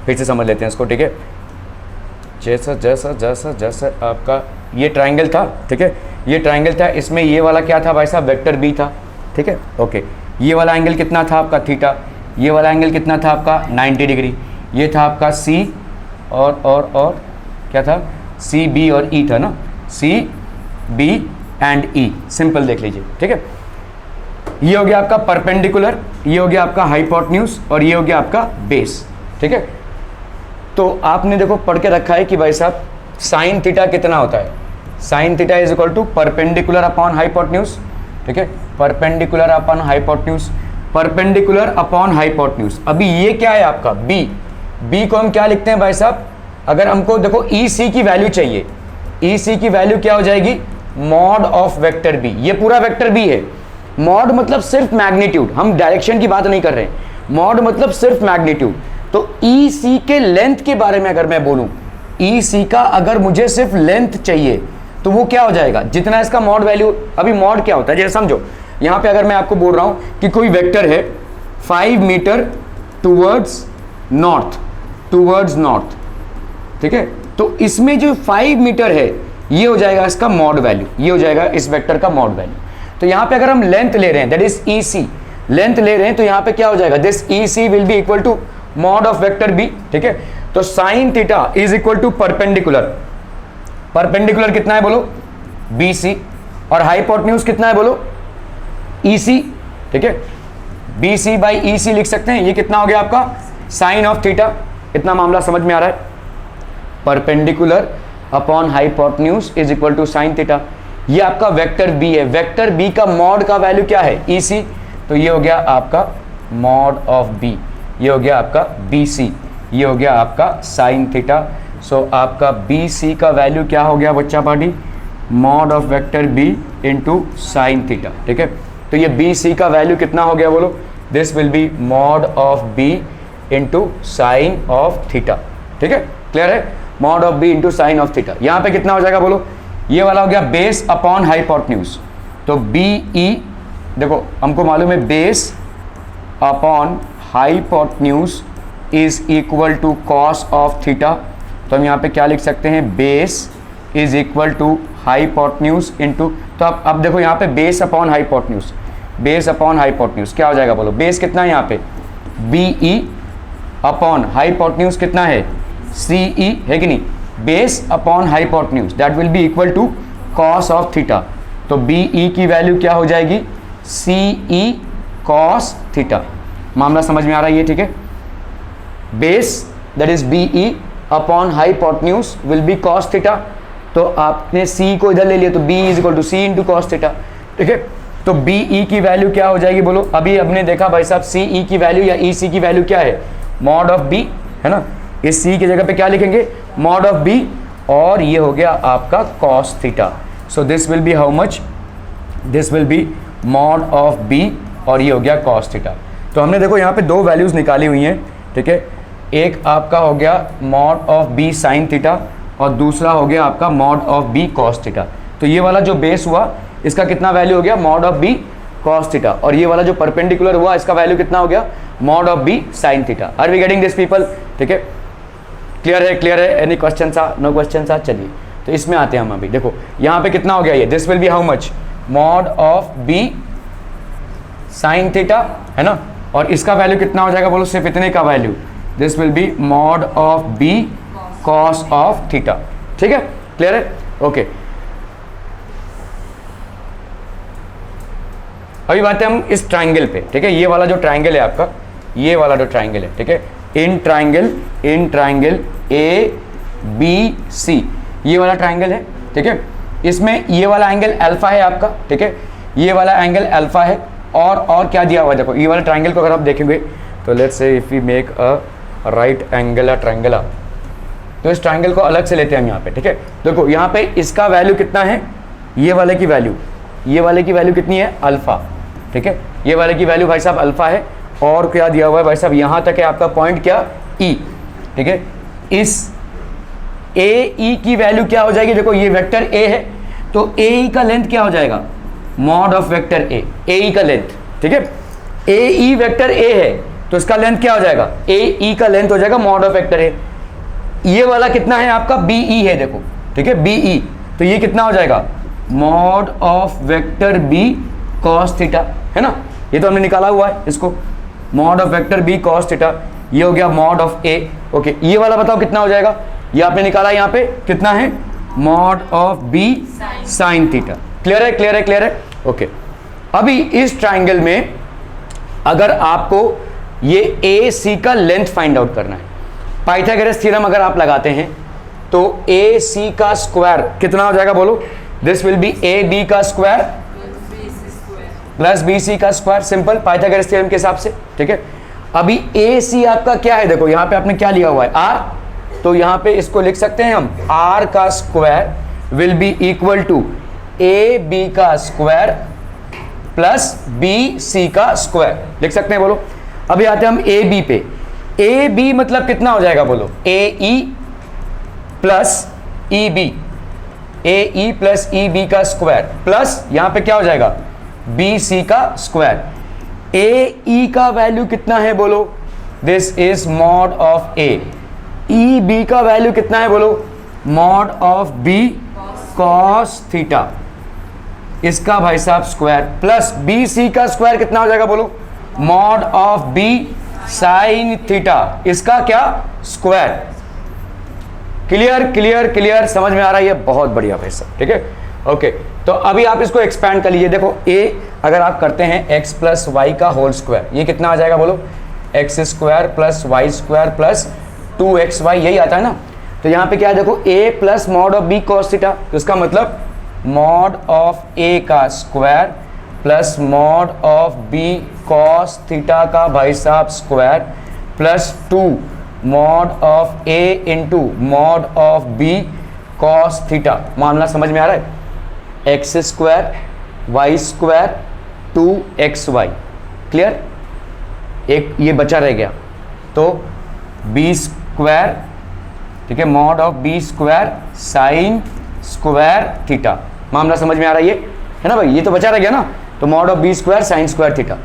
फिर से समझ लेते हैं इसको, ठीक है। जैसा जैसा जैसा जैसा आपका ये ट्राइंगल था, ठीक है, ये ट्राइंगल था, इसमें ये वाला क्या था भाई साहब, वेक्टर बी था, ठीक है। ओके, ये वाला एंगल कितना था आपका थीटा, ये वाला एंगल कितना था आपका 90 डिग्री, ये था आपका सी और क्या था, सी बी और ई था ना, C B and E, simple देख लीजिए, ठीक है। ये हो गया आपका परपेंडिकुलर, ये हो गया आपका हाइपोटेन्यूज और ये हो गया आपका बेस, ठीक है। तो आपने देखो पढ़ के रखा है कि भाई साहब साइन थीटा कितना होता है, sine theta is equal to perpendicular upon hypotenuse, ठीक है, perpendicular upon hypotenuse, perpendicular upon hypotenuse. अभी ये क्या है आपका बी, बी को हम क्या लिखते हैं भाई साहब, अगर हमको देखो ई सी की वैल्यू चाहिए, ई सी की वैल्यू क्या हो जाएगी, मॉड ऑफ वेक्टर बी, ये पूरा वेक्टर बी है। मॉड मतलब सिर्फ मैग्नीट्यूड, हम डायरेक्शन की बात नहीं कर रहे हैं, मॉड मतलब सिर्फ मैग्नीट्यूड। तो ई सी के लेंथ के बारे में अगर मैं बोलूं, ई सी का अगर मुझे सिर्फ लेंथ चाहिए तो वो क्या हो जाएगा, जितना इसका मॉड वैल्यू। अभी मॉड क्या होता है, जैसे समझो यहां पे अगर मैं आपको बोल रहा हूं कि कोई वेक्टर है 5 मीटर टूवर्ड्स नॉर्थ, ठीक है, तो इसमें जो 5 मीटर है ये हो जाएगा इसका मॉड वैल्यू, ये हो जाएगा इस वेक्टर का मॉड वैल्यू। तो यहां पे अगर हम लेंथ ले रहे हैं, that is E C, length ले रहे हैं, तो यहां पे क्या हो जाएगा, this E C will be equal to mod of vector B, ठीक है। तो sine theta is equal to perpendicular, perpendicular कितना है बोलो, बी सी, और हाइपोटेन्यूज कितना है बोलो, ई सी, ठीक है। बी सी बाई ई सी लिख सकते हैं, ये कितना हो गया आपका साइन ऑफ थीटा। इतना मामला समझ में आ रहा है, perpendicular upon hypotenuse is equal to sine theta. ये आपका वेक्टर बी है, वेक्टर बी का मॉड का वैल्यू क्या है, ई सी, तो ये हो गया आपका मॉड ऑफ बी, ये हो गया आपका बी सी, ये हो गया आपका साइन थीटा। सो आपका बी सी का वैल्यू क्या हो गया बच्चा party, mod of vector B into sine theta, ठीक है। तो ये बी सी का वैल्यू कितना हो गया बोलो, this will be mod of B into sine of theta, ठीक है, क्लियर है, mod of B into sine of theta. यहाँ पे कितना हो जाएगा बोलो, ये वाला हो गया बेस अपॉन हाइपोटेन्यूज, तो बी ई, देखो हमको मालूम है base upon hypotenuse is equal to cos of theta. तो हम यहाँ पे क्या लिख सकते हैं, base is equal to hypotenuse into, तो अब देखो यहाँ पे base upon hypotenuse, base upon hypotenuse क्या हो जाएगा बोलो, बेस कितना है यहाँ पे बी ई अपॉन हाइपोटेन्यूज कितना है सी ई, है कि नहीं, base upon hypotenuse that will be equal to cos of theta. तो बी ई की वैल्यू क्या हो जाएगी, सी ई कॉस थीटा। मामला समझ में आ रहा है ये, ठीक है। Base that is B E upon hypotenuse will be cos theta, तो आपने सी को इधर ले लिया तो B is equal to C into cos theta, ठीक है। तो बी ई की वैल्यू क्या हो जाएगी बोलो? अभी हमने देखा भाई साहब सी ई की वैल्यू या ई सी की वैल्यू क्या है? मॉड ऑफ बी, है ना। इस सी की जगह पे क्या लिखेंगे? मॉड ऑफ बी, और ये हो गया आपका cos theta. So this will be how much? This will be mod of B, और ये हो गया कॉस थीटा। तो हमने देखो यहाँ पे दो वैल्यूज निकाली हुई हैं, ठीक है। एक आपका हो गया mod of B sine theta, और दूसरा हो गया आपका mod of B cos theta. तो ये वाला जो बेस हुआ इसका कितना वैल्यू हो गया? Mod of B cos theta. और ये वाला जो परपेंडिकुलर हुआ इसका वैल्यू कितना हो गया? Mod of B sine theta. Are we getting this people? ठीक है, क्लियर है? क्लियर है? Any question sir? No question sir? चलिए तो इसमें आते हैं हम अभी। देखो यहाँ पे कितना हो गया ये? This will be how much? Mod of B sine theta, है ना। और इसका वैल्यू कितना हो जाएगा बोलो? सिर्फ इतने का value, this will be mod of B cos of theta. ठीक है, क्लियर है? ओके, अभी बात है हम इस ट्राइंगल पे, ठीक है। ये वाला जो ट्राइंगल है आपका, ये वाला जो ट्राइंगल है, ठीक है, in triangle A B C, ये वाला ट्राइंगल है, ठीक है। इसमें ये वाला एंगल अल्फा है आपका, ठीक है, ये वाला एंगल अल्फा है, और क्या दिया हुआ है देखो। ये वाला ट्राइंगल को अगर आप देखेंगे तो let's say if we make a right angle triangle, तो इस ट्राइंगल को अलग से लेते हैं हम यहाँ पे, ठीक है। देखो यहाँ पे इसका वैल्यू कितना है? ये वाले की वैल्यू, ये वाले की वैल्यू कितनी है? अल्फा, ठीक है। ये वाले की वैल्यू भाई साहब अल्फा है, और क्या दिया हुआ है भाई साहब? यहाँ तक है आपका पॉइंट क्या? ई, ठीक है। इस ए ई की वैल्यू क्या हो जाएगी? देखो ये वेक्टर ए है, तो ए ई का लेंथ क्या हो जाएगा? Mod of vector A, A E का लेंथ, ठीक है। ए ई वेक्टर ए है तो इसका लेंथ क्या हो जाएगा? ए ई का लेंथ हो जाएगा मॉड ऑफ वेक्टर ए। ये वाला कितना है आपका? बी ई है, देखो, ठीक है, बी ई, तो ये कितना हो जाएगा? Mod of vector B cos theta, है ना। ये तो हमने निकाला हुआ है इसको, mod of vector B cos theta, ये हो गया मॉड ऑफ ए। ओके, ये वाला बताओ कितना हो जाएगा? ये आपने निकाला, यहाँ पे कितना है? Mod of B sine theta. Clear है? क्लियर है? क्लियर है? ओके, अभी इस ट्राइंगल में अगर आपको ये ए सी का लेंथ फाइंड आउट करना है, पाइथागोरस थ्योरम अगर आप लगाते हैं तो ए सी का स्क्वायर कितना हो जाएगा बोलो? This will be A B का स्क्वायर प्लस बी सी का स्क्वायर, सिंपल पाइथागोरस थ्योरम के हिसाब से, ठीक है। अभी ए सी आपका क्या है? देखो यहाँ पे आपने क्या लिया हुआ है? आर, तो यहाँ पे इसको लिख सकते हैं हम, आर का square will be equal to A B का स्क्वायर प्लस बी सी का स्क्वायर, लिख सकते हैं, बोलो। अभी आते हैं हम ए बी पे। ए बी मतलब कितना हो जाएगा बोलो? ए ई प्लस ई बी, ए ई प्लस ई बी का स्क्वायर प्लस यहाँ पे क्या हो जाएगा? बी सी का स्क्वायर। ए ई का वैल्यू कितना है बोलो? This is mod of A. E B का वैल्यू कितना है बोलो? Mod of B cos theta, इसका भाई साहब स्क्वायर, प्लस बी सी का स्क्वायर कितना हो जाएगा बोलो? Mod of B sine theta, इसका क्या? स्क्वायर। क्लियर? क्लियर? क्लियर? समझ में आ रहा है? ये बहुत बढ़िया भाई साहब, ठीक है। ओके, तो अभी आप इसको एक्सपैंड कर लीजिए। देखो ए अगर आप करते हैं एक्स प्लस वाई का होल स्क्वायर, ये कितना आ जाएगा बोलो? X square plus y square plus 2xy, यही आता है ना। तो यहाँ पे क्या है? देखो A plus mod of B cos theta, तो इसका मतलब मॉड ऑफ ए का square plus mod of B cos theta का भाई साहब square plus 2 mod of A into mod of B cos theta. मामला समझ में आ रहा है? X square Y square 2xy, clear? एक ये बचा रह गया, तो बी स्क्वायर, ठीक है, mod of B square sine square theta. मामला समझ में आ रहा है ना भाई? ये तो बचा रह गया ना, तो mod of B square sine square theta.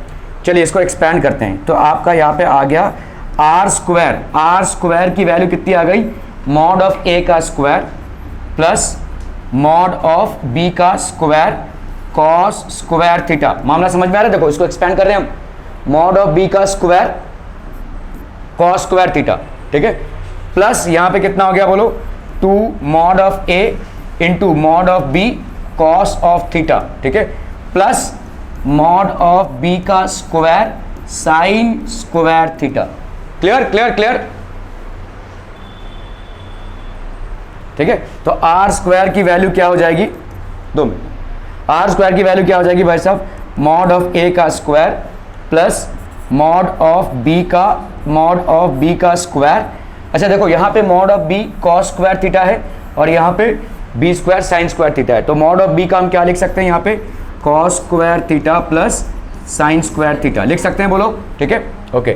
चलिए इसको एक्सपैंड करते हैं, तो आपका यहाँ पे आ गया आर स्क्वायर। आर स्क्वायर की वैल्यू कितनी आ गई? मॉड ऑफ ए का square plus mod of B का स्क्वायर कॉस स्क्वायर थीटा। मामला समझ में आ रहा है? देखो इसको एक्सपैंड कर रहे हैं हम, मॉड ऑफ बी का स्क्वायर कॉस स्क्वायर थीटा, ठीक है, प्लस यहाँ पे कितना हो गया बोलो? 2 mod of A into mod of B cos of theta, ठीक है, प्लस मॉड ऑफ बी का square sine square theta. Clear? Clear? Clear? ठीक है, तो आर स्क्वायर की वैल्यू क्या हो जाएगी? 2 मिनट। आर स्क्वायर की वैल्यू क्या हो जाएगी भाई साहब? मॉड ऑफ ए का square plus mod of B का स्क्वायर। अच्छा देखो यहाँ पे mod of B cos square theta है और यहाँ पे b square sine square theta है, तो मॉड ऑफ बी का हम क्या लिख सकते हैं यहाँ पे cos square theta plus sine square theta लिख सकते हैं, बोलो ठीक है। ओके,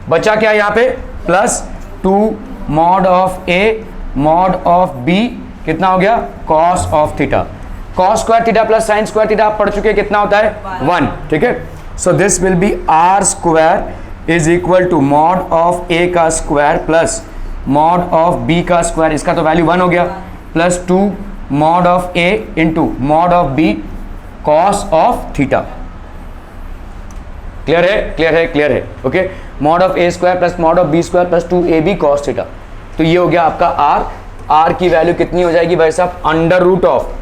बचा क्या यहाँ पे plus 2 mod of A mod of b कितना हो गया cos of theta. Cos square theta plus sine square theta आप पढ़ चुके हैं, कितना होता है 1, ठीक है। So this will be R square is equal to mod of ए का square plus mod of B का स्क्वायर, इसका तो वैल्यू 1 हो गया, plus 2 mod of A into mod of B cos of theta. Clear है, क्लियर है, clear है। Okay, mod of A square plus mod of B square plus 2ab cos theta. तो ये हो गया आपका आर। आर की वैल्यू कितनी हो जाएगी भाई साहब, under root of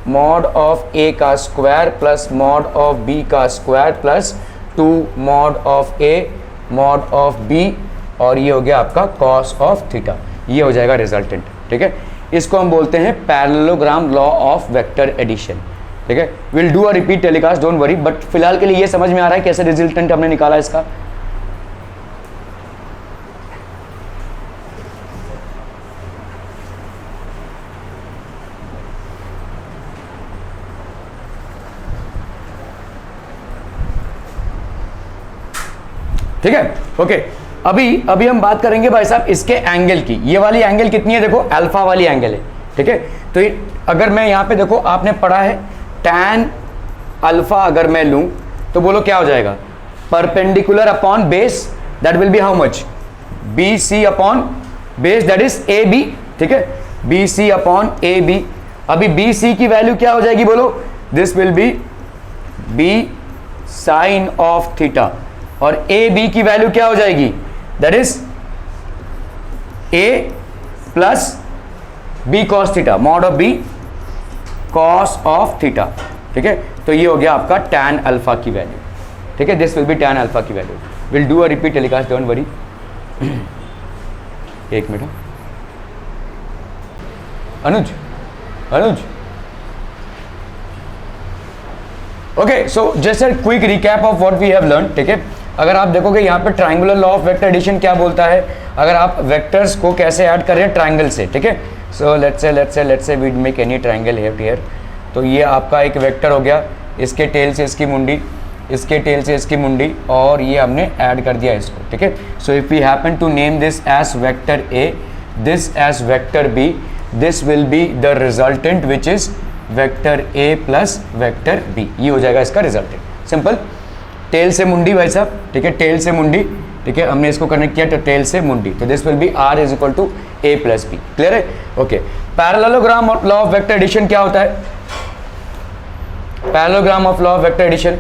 mod of ए का square plus mod of B का square plus 2 mod of A mod of B, और ये हो गया आपका कॉस ऑफ थीटा। ये हो जाएगा रिजल्टेंट, ठीक है। इसको हम बोलते हैं parallelogram law of vector addition, ठीक है। Will do a repeat telecast, don't worry, but फिलहाल के लिए ये समझ में आ रहा है कैसे रिजल्टेंट हमने निकाला इसका। ठीक है, ओके। अभी हम बात करेंगे भाई साहब इसके एंगल की। ये वाली एंगल कितनी है, देखो अल्फा वाली एंगल है, ठीक है। तो अगर मैं यहाँ पे देखो आपने पढ़ा है tan अल्फा, अगर मैं लूँ तो बोलो क्या हो जाएगा, perpendicular upon base, that will be how much, B C upon base, that is A B, ठीक है, B C upon A B. अभी बी सी की वैल्यू क्या हो जाएगी बोलो, this will be b sine of theta, और A B की वैल्यू क्या हो जाएगी, that is A plus b cos theta, mod of B cos of theta, ठीक है। तो ये हो गया आपका tan अल्फा की वैल्यू, ठीक है, this will be tan alpha की value. Will do a repeat telecast, don't worry. एक minute, Anuj okay. So just a quick recap of what we have learn, ठीक है। अगर आप देखोगे यहाँ पे triangular law of vector addition क्या बोलता है, अगर आप वेक्टर्स को कैसे ऐड कर रहे हैं ट्राइंगल से, ठीक है। So let's say we make any triangle here. तो ये आपका एक वेक्टर हो गया, इसके टेल से इसकी मुंडी, इसके टेल से इसकी मुंडी, और ये हमने ऐड कर दिया इसको, ठीक है। So if we happen to name this as vector A, this as vector b, this will be the resultant which is vector a plus vector b. ये हो जाएगा इसका रिजल्टेंट, सिंपल। टेल से मुंडी भाई साहब, ठीक है, टेल से मुंडी, ठीक है, हमने इसको कनेक्ट किया तो टेल से मुंडी, तो this will be R is equal to A plus B. Clear है, okay. Parallelogram of law of vector addition क्या होता है, parallelogram of law of vector addition,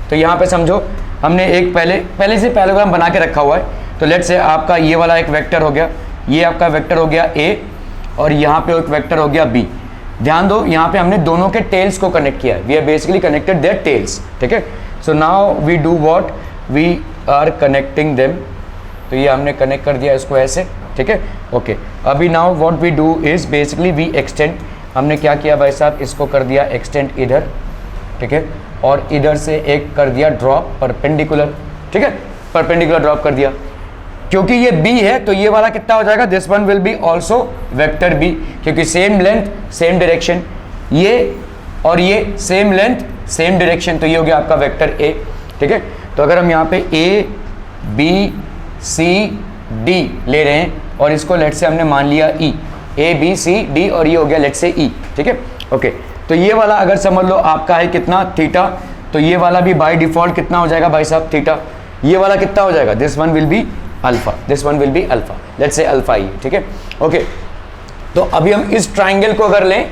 तो यहाँ पे समझो हमने एक पहले से पैरेललोग्राम बना के रखा हुआ है। तो लेट्स से आपका ये वाला एक वेक्टर हो गया, ये आपका वेक्टर हो गया ए, और यहाँ पे एक वेक्टर हो गया बी। ध्यान दो यहाँ पे हमने दोनों के टेल्स को कनेक्ट किया है, we are basically connected their tails, ठीक है। So now we do what, we are connecting them, तो ये हमने कनेक्ट कर दिया इसको ऐसे, ठीक है, ओके। अभी now what we do is basically we extend, हमने क्या किया भाई साहब, इसको कर दिया एक्सटेंड इधर, ठीक है, और इधर से एक कर दिया ड्रॉप परपेंडिकुलर, ठीक है, परपेंडिकुलर ड्रॉप कर दिया। क्योंकि ये b है तो ये वाला कितना हो जाएगा, this one will B also vector b, क्योंकि सेम लेंथ सेम डायरेक्शन, ये और ये सेम लेंथ सेम डायरेक्शन, तो ये हो गया आपका वेक्टर a, ठीक है। तो अगर हम यहाँ पे a b c d ले रहे हैं और इसको लेट से हमने मान लिया e, a b c d, और ये हो गया लेट से e, ठीक है, ओके। तो ये वाला अगर समझ लो आपका है कितना थीटा, तो ये वाला भी बाय डिफॉल्ट कितना हो जाएगा भाई साहब थीटा। ये वाला कितना हो जाएगा, this one will be alpha, this one will be alpha, let's say alpha E, ठीक है, ओके। तो अभी हम इस ट्राइंगल को अगर लें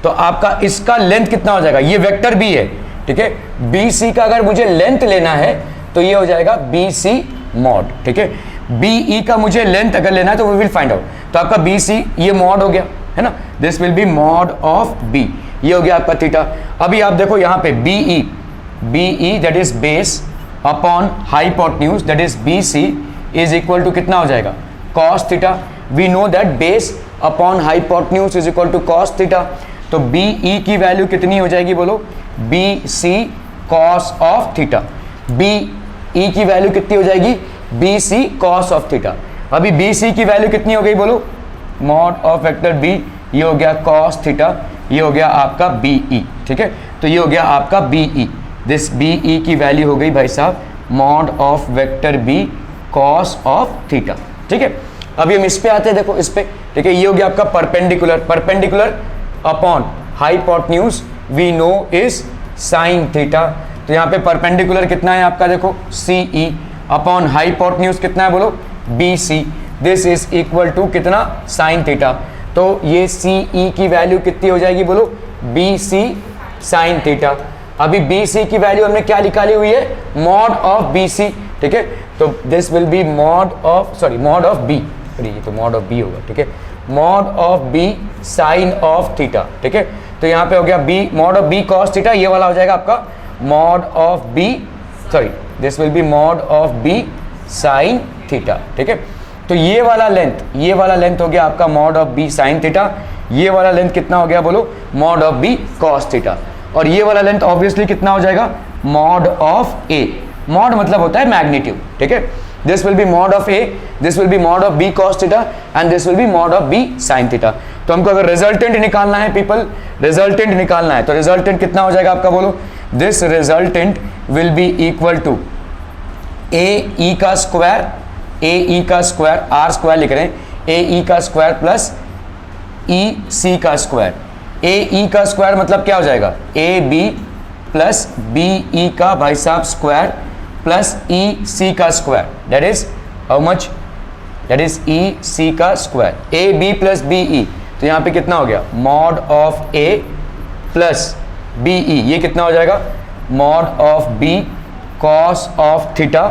तो आपका इसका लेंथ कितना हो जाएगा, ये वेक्टर बी है, ठीक है। बी सी का अगर मुझे लेंथ लेना है तो ये हो जाएगा बी सी मॉड, ठीक है। बी ई का मुझे लेंथ अगर लेना है तो वी विल फाइंड आउट, तो आपका बी सी ये मॉड हो गया है ना, this will be mod of b, ये हो गया आपका थीटा। अभी आप देखो यहाँ पे B E that is base upon hypotenuse that is B C is equal to कितना हो जाएगा, cos theta. We know that base upon hypotenuse is equal to cos theta. तो बी ई की वैल्यू कितनी हो जाएगी बोलो, B C cos of theta. B E की वैल्यू कितनी हो जाएगी, B C cos of theta. अभी बी सी की वैल्यू कितनी हो गई बोलो, मॉड ऑफ वेक्टर बी, ये हो गया कॉस थीटा, ये हो गया आपका बी ई। ठीक है, तो ये हो गया आपका B E. This B E की वैल्यू हो गई भाई साहब mod of vector B cos of theta. ठीक है, अभी हम इस पे आते हैं, देखो इस पे। ठीक है, ये हो गया आपका perpendicular, perpendicular upon hypotenuse we know is sine theta. तो यहाँ पे परपेंडिकुलर कितना है आपका, देखो सी ई अपॉन हाइपोटेन्यूज कितना है बोलो, B C. This is equal to कितना, साइन थीटा। तो ये सी ई की वैल्यू कितनी हो जाएगी बोलो, बी सी साइन थीटा। अभी बी सी की वैल्यू हमने क्या निकाली हुई है, मॉड ऑफ बी सी। ठीक है, तो this will be mod of, sorry mod of b, ये तो मॉड ऑफ बी होगा। ठीक है, mod of B sine of theta. ठीक है, तो यहाँ पे हो गया b mod of B cos theta, ये वाला हो जाएगा आपका mod of b, sorry this will be mod of B sine theta. ठीक है, तो ये वाला लेंथ हो गया आपका mod of B sine theta. ये वाला लेंथ कितना हो गया बोलो, mod of B cos theta. और ये वाला लेंथ ऑब्वियसली कितना हो जाएगा, मॉड ऑफ ए। मॉड मतलब होता है मैग्नीट्यूड। ठीक है, this will be mod of a, this will be mod of B cos theta and this will be mod of B sine theta. तो हमको अगर रिजल्टेंट निकालना है पीपल, रिजल्टेंट निकालना है, तो रिजल्टेंट कितना हो जाएगा आपका बोलो, this resultant will be equal to A E का स्क्वायर, ए ई का स्क्वायर, आर स्क्वायर लिख रहे हैं, ए ई का स्क्वायर प्लस ई सी का स्क्वायर। ए ई का स्क्वायर मतलब क्या हो जाएगा, A B plus B E का भाई साहब स्क्वायर प्लस ई सी का square, that is how much, that is E C का square. A B plus B E, तो यहाँ पे कितना हो गया, mod of A plus B E, ये कितना हो जाएगा, mod of B cos of theta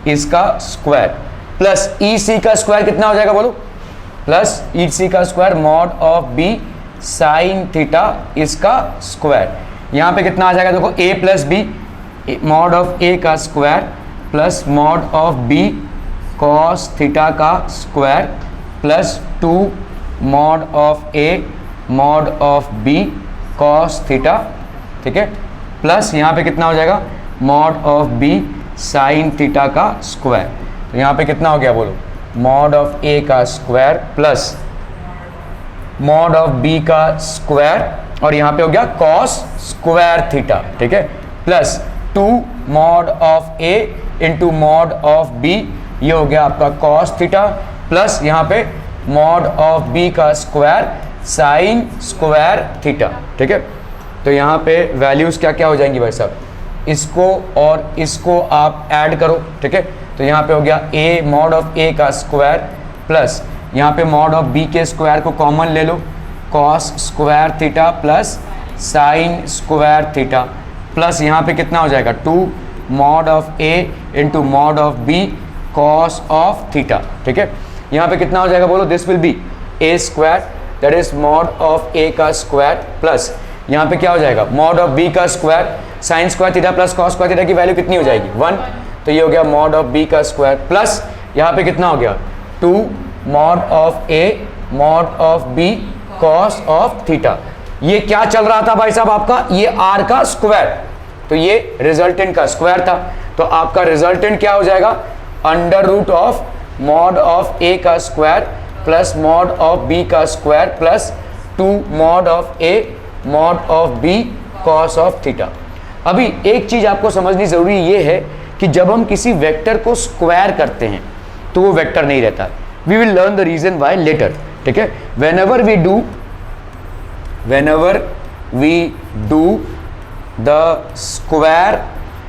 इसका स्क्वायर प्लस ई सी का स्क्वायर कितना हो जाएगा बोलो, प्लस ई सी का square mod of B sine theta इसका स्क्वायर। यहाँ पे कितना आ जाएगा देखो, A plus B mod of ए का square plus mod of B cos theta का square plus 2 mod of A mod of B cos theta. ठीक है, प्लस यहाँ पे कितना हो जाएगा, mod of B sine theta का स्क्वायर। तो यहाँ पे कितना हो गया बोलो, मॉड ऑफ ए का square plus mod of B का स्क्वायर और यहाँ पे हो गया कॉस स्क्वायर थीटा। ठीक है, plus 2 mod of A into mod of b, ये हो गया आपका कॉस थीटा प्लस यहाँ पे मॉड ऑफ बी का स्क्वायर साइन स्क्वायर थीटा। ठीक है, तो यहाँ पे वैल्यूज क्या क्या हो जाएंगी भाई साहब, इसको और इसको आप ऐड करो। ठीक है, तो यहाँ पे हो गया a मॉड ऑफ a का स्क्वायर प्लस यहाँ पे मॉड ऑफ b के स्क्वायर को कॉमन ले लो, cos square theta plus sine square theta plus यहाँ पे कितना हो जाएगा 2 mod of a into mod of b cos of theta. ठीक है, यहाँ पे कितना हो जाएगा बोलो, this will be a square that is mod of a का स्क्वायर प्लस यहाँ पे क्या हो जाएगा, मॉड ऑफ b का square sine square theta plus cos square theta की वैल्यू कितनी हो जाएगी 1, तो ये हो गया मॉड ऑफ b का स्क्वायर प्लस यहाँ पे कितना हो गया 2 mod of a mod of b cos of theta. ये क्या चल रहा था भाई साहब आपका, ये r का स्क्वायर, तो ये रिजल्टेंट का स्क्वायर था। तो आपका रिजल्टेंट क्या हो जाएगा, under root of mod of a का square plus mod of b का square plus 2 mod of a mod of b cos of theta. अभी एक चीज आपको समझनी जरूरी ये है कि जब हम किसी वेक्टर को स्क्वायर करते हैं तो वो वेक्टर नहीं रहता। We will learn the reason why later. ठीक है, whenever we do the square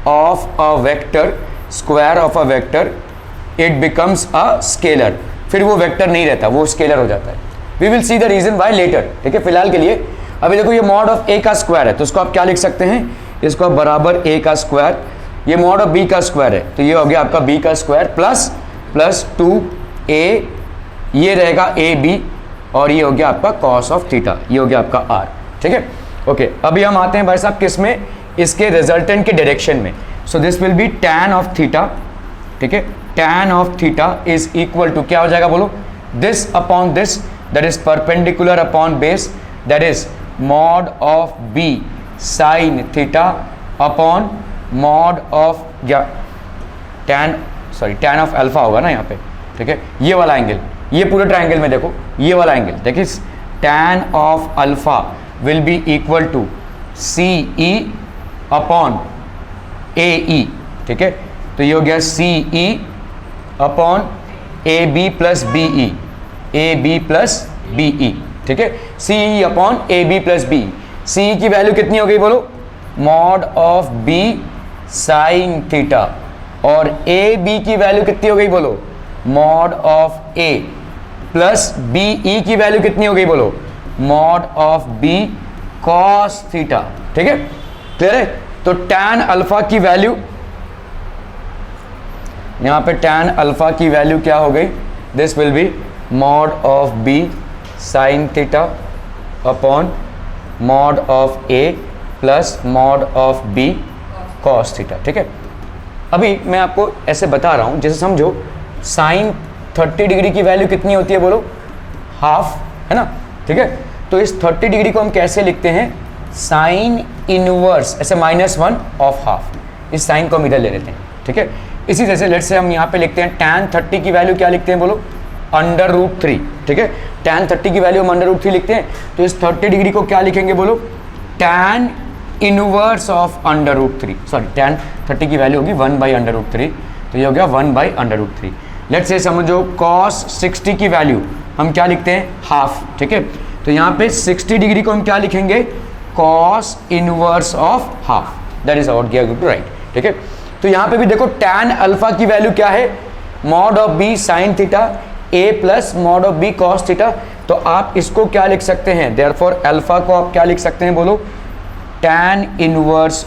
of a vector it becomes a scalar, फिर वो वेक्टर नहीं रहता, वो स्केलर हो जाता है। We will see the reason why later. ठीक है, फिलहाल के लिए अभी देखो ये मॉड ऑफ a का स्क्वायर है, तो इसको आप क्या लिख सकते हैं, इसको आप बराबर a का स्क्वायर, ये मॉड ऑफ b का स्क्वायर है, तो ये हो गया आपका b का स्क्वायर प्लस 2a, ये रहेगा ए बी और ये हो गया आपका कॉस ऑफ थीटा, ये हो गया आपका r। ठीक है, ओके, अभी हम आते हैं भाई साहब किस में, इसके रिजल्टेंट के डायरेक्शन में। So this will be tan of theta. ठीक है, tan of theta is equal to क्या हो जाएगा बोलो, this upon this that is perpendicular upon base that is mod of b sine theta upon mod of या tan of alpha होगा ना यहाँ पे, ठीक है, ये वाला एंगल, ये पूरे ट्रायंगल में देखो ये वाला एंगल देखिए, tan of alpha will be equal to CE upon AE, ठीक है, तो ये हो गया CE upon AB plus BE, AB plus BE, ठीक है, CE upon AB plus BE। CE की वैल्यू कितनी हो गई बोलो, mod of B sine theta, और AB की वैल्यू कितनी हो गई बोलो, mod of A, plus BE की वैल्यू कितनी हो गई बोलो, mod of B cos theta, ठीक है, क्लियर है। तो tan अल्फा की वैल्यू, यहां पे tan अल्फा की वैल्यू क्या हो गई, this will be mod of B sine theta upon mod of A plus mod of B cos theta, ठीक है। अभी मैं आपको ऐसे बता रहा हूं, जैसे समझो साइन 30 डिग्री की वैल्यू कितनी होती है बोलो, हाफ, है ना, ठीक है। तो इस 30 डिग्री को हम कैसे लिखते हैं, साइन इनवर्स, ऐसे -1 ऑफ हाफ, इस साइन को हम इधर ले लेते हैं, ठीक है। इसी तरह से लेट्स से हम यहाँ पे लिखते हैं tan 30 की वैल्यू क्या लिखते हैं बोलो, √3, ठीक है, tan 30 की वैल्यू हम √3 लिखते हैं, तो इस 30 डिग्री को क्या लिखेंगे बोलो, tan inverse of √3, sorry tan 30 की वैल्यू होगी 1/√3, तो ये हो गया 1/√3। लेट्स से समझो cos 60 की वैल्यू हम क्या लिखते हैं, हाफ, ठीक है, तो यहाँ पे 60 डिग्री को हम क्या लिखेंगे, cos inverse of half, that is our give to right, ठीक है। तो यहाँ पे भी देखो tan अल्फा की वैल्यू क्या है, mod of B sine theta A plus mod of B cos theta, तो आप इसको क्या लिख सकते हैं, देयरफॉर अल्फा को आप क्या लिख सकते हैं बोलो, tan inverse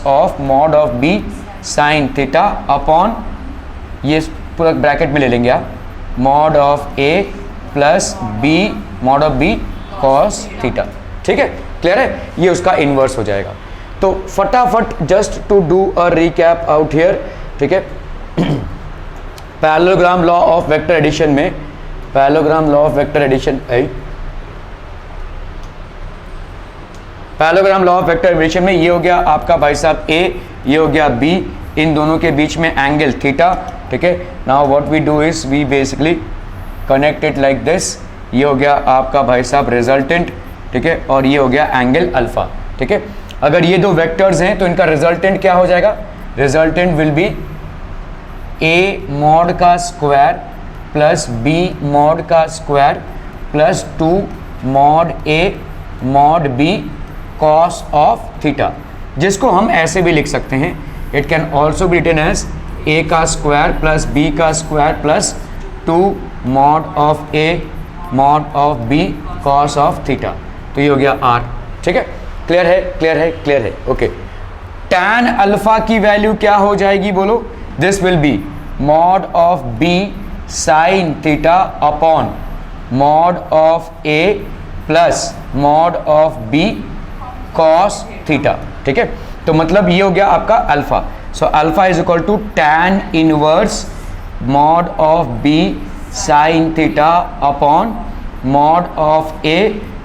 of mod of B sine theta upon, ये पूरा ब्रैकेट में ले लेंगे आप, mod of A plus B mod of B cos theta, ठीक है, क्लियर है, ये उसका इनवर्स हो जाएगा। तो फटाफट just to do a recap out here, ठीक है, parallelogram law of vector addition में, parallelogram law of vector addition, parallelogram law of vector addition में ये हो गया आपका भाई साहब A, ये हो गया B, इन दोनों के बीच में एंगल थीटा, ठीक है। Now what we do is we basically connect it like this, ये हो गया आपका भाई साहब रिजल्टेंट, ठीक है, और ये हो गया एंगल अल्फा, ठीक है। अगर ये दो वेक्टर्स हैं तो इनका रिजल्टेंट क्या हो जाएगा, resultant will be A mod का स्क्वायर प्लस B मॉड का square plus 2 mod A mod B cos of theta, जिसको हम ऐसे भी लिख सकते हैं, it can also be written as A का स्क्वायर प्लस B का square plus 2 mod of A mod of B cos of theta, तो ये हो गया R, ठीक है, क्लियर है, क्लियर है, क्लियर है, ओके। tan अल्फा की वैल्यू क्या हो जाएगी बोलो, this will be mod of B sine theta upon mod of A plus mod of B cos theta, ठीक है। तो मतलब ये हो गया आपका alpha, so alpha is equal to tan inverse mod of B sine theta upon mod of A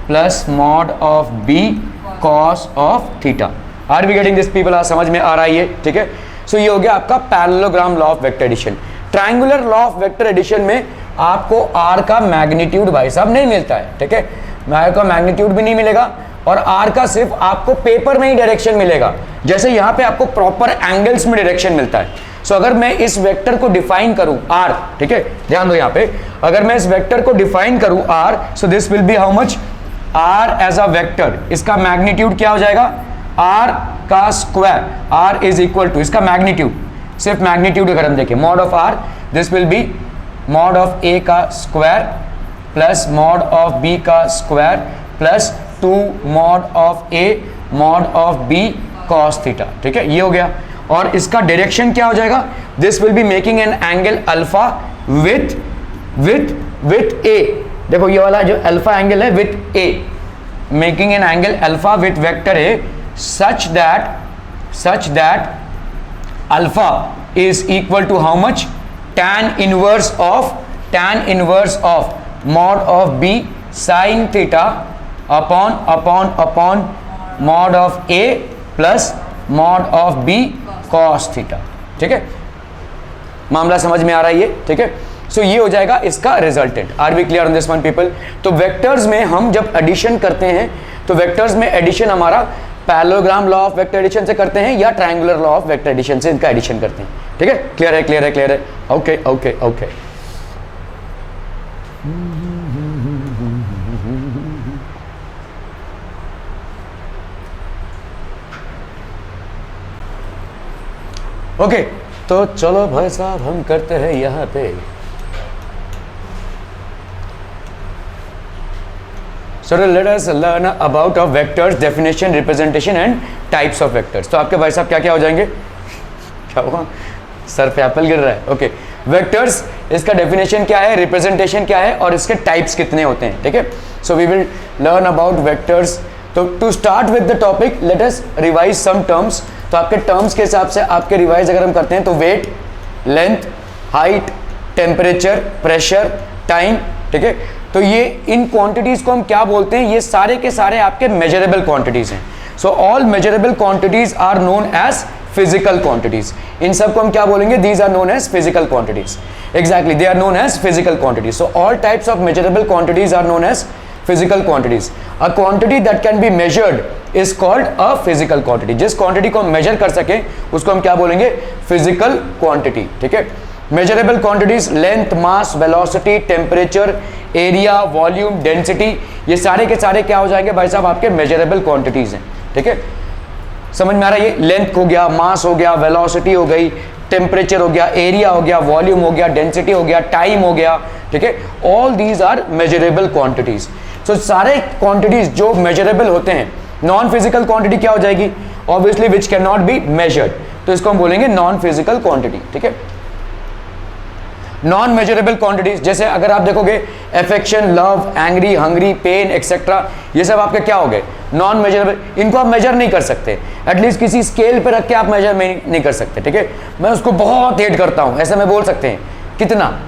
plus mod of B cos of theta. Are we getting this people, समझ में आ रहा है ये, ठीक है। सो ये हो गया आपका parallelogram law of vector addition. Triangular law of vector addition में आपको आर का मैग्नीट्यूड भाई साहब नहीं मिलता है, ठीक है, आर का मैग्नीट्यूड भी नहीं मिलेगा, और आर का सिर्फ आपको पेपर में ही डायरेक्शन मिलेगा, जैसे यहाँ पे आपको प्रॉपर एंगल्स में डायरेक्शन मिलता है। सो अगर मैं इस वेक्टर को डिफाइन करूं आर, ठीक है, ध्यान दो यहाँ पे, अगर मैं इस वेक्टर को डिफाइन करूं R, so this will be how much, R as a vector, इसका मैग्नीट्यूड क्या हो जाएगा, आर का square, R is equal to इसका मैग्नीट्यूड, सिर्फ मैग्नीट्यूड अगर हम देखें, mod of R, this will be mod of ए का square plus mod of B का square plus 2 mod of A mod of B cos theta, ठीक है, ये हो गया। और इसका डायरेक्शन क्या हो जाएगा, this will be making an angle alpha with with with A, देखो ये वाला जो अल्फा एंगल है with A, making an angle alpha with vector A such that alpha is equal to how much, tan inverse of mod of B sin theta upon mod of A plus mod of B cos theta. ठीक है, मामला समझ में आ रहा है ये? ठीक है, सो ये हो जाएगा इसका resultant. Are we clear on this one people? तो वेक्टर्स में हम जब एडिशन करते हैं तो वेक्टर्स में एडिशन हमारा parallelogram law of vector addition से करते हैं या triangular law of vector addition से इनका एडिशन करते हैं। ठीक है, क्लियर है, क्लियर है, क्लियर है? Okay okay okay. ओके, तो चलो भाई साहब हम करते हैं यहां पे। So let us learn about of vectors, definition, representation and types of vectors। तो आपके भाई साहब क्या क्या हो जाएंगे? क्या हुआ? सर पे एप्पल गिर रहा है। ओके, वेक्टर्स, इसका डेफिनेशन क्या है, रिप्रेजेंटेशन क्या है और इसके टाइप्स कितने होते हैं। ठीक है, so we will learn about vectors. तो to start with the topic let us revise some terms. तो आपके टर्म्स के हिसाब से आपके रिवाइज अगर हम करते हैं तो weight, length, height, temperature, pressure, time. ठीक है, तो ये इन क्वांटिटीज को हम क्या बोलते हैं? ये सारे के सारे आपके मेजरेबल क्वांटिटीज हैं। So all measurable quantities are known as physical quantities. इन सब को हम क्या बोलेंगे? These are known as physical quantities. Exactly, they are known as physical quantities. So all types of measurable quantities are known as physical quantities. A quantity that can be measured is called a physical quantity. जिस quantity को हम measure कर सके उसको हम क्या बोलेंगे? Physical quantity. ठीक है, measurable quantities length, mass, velocity, temperature, area, volume, density, ये सारे के सारे क्या हो जाएंगे भाई साहब? आपके मेजरेबल क्वांटिटीज हैं। ठीक है, समझ में आ रहा है? ये लेंथ हो गया, मास हो गया, वेलोसिटी हो गई, टेम्परेचर हो गया, एरिया हो गया, वॉल्यूम हो गया, डेंसिटी हो गया, टाइम हो गया। ठीक है, all these are measurable quantities. So सारे क्वांटिटीज जो मेजरेबल होते हैं, नॉन फिजिकल क्वांटिटी क्या हो जाएगी? Obviously which can not be measured, तो इसको हम बोलेंगे नॉन फिजिकल क्वांटिटी। ठीक है, नॉन मेजरेबल क्वांटिटीज जैसे अगर आप देखोगे affection, love, angry, hungry, pain etcetera, ये सब आपके क्या हो गए? Non measurable. इनको आप मेजर नहीं कर सकते, एटलीस्ट किसी स्केल पे रख के आप मेजर नहीं कर सकते। ठीक है, मैं उसको बहुत हेट करता हूं ऐसा मैं बोल सकते हैं, कितना,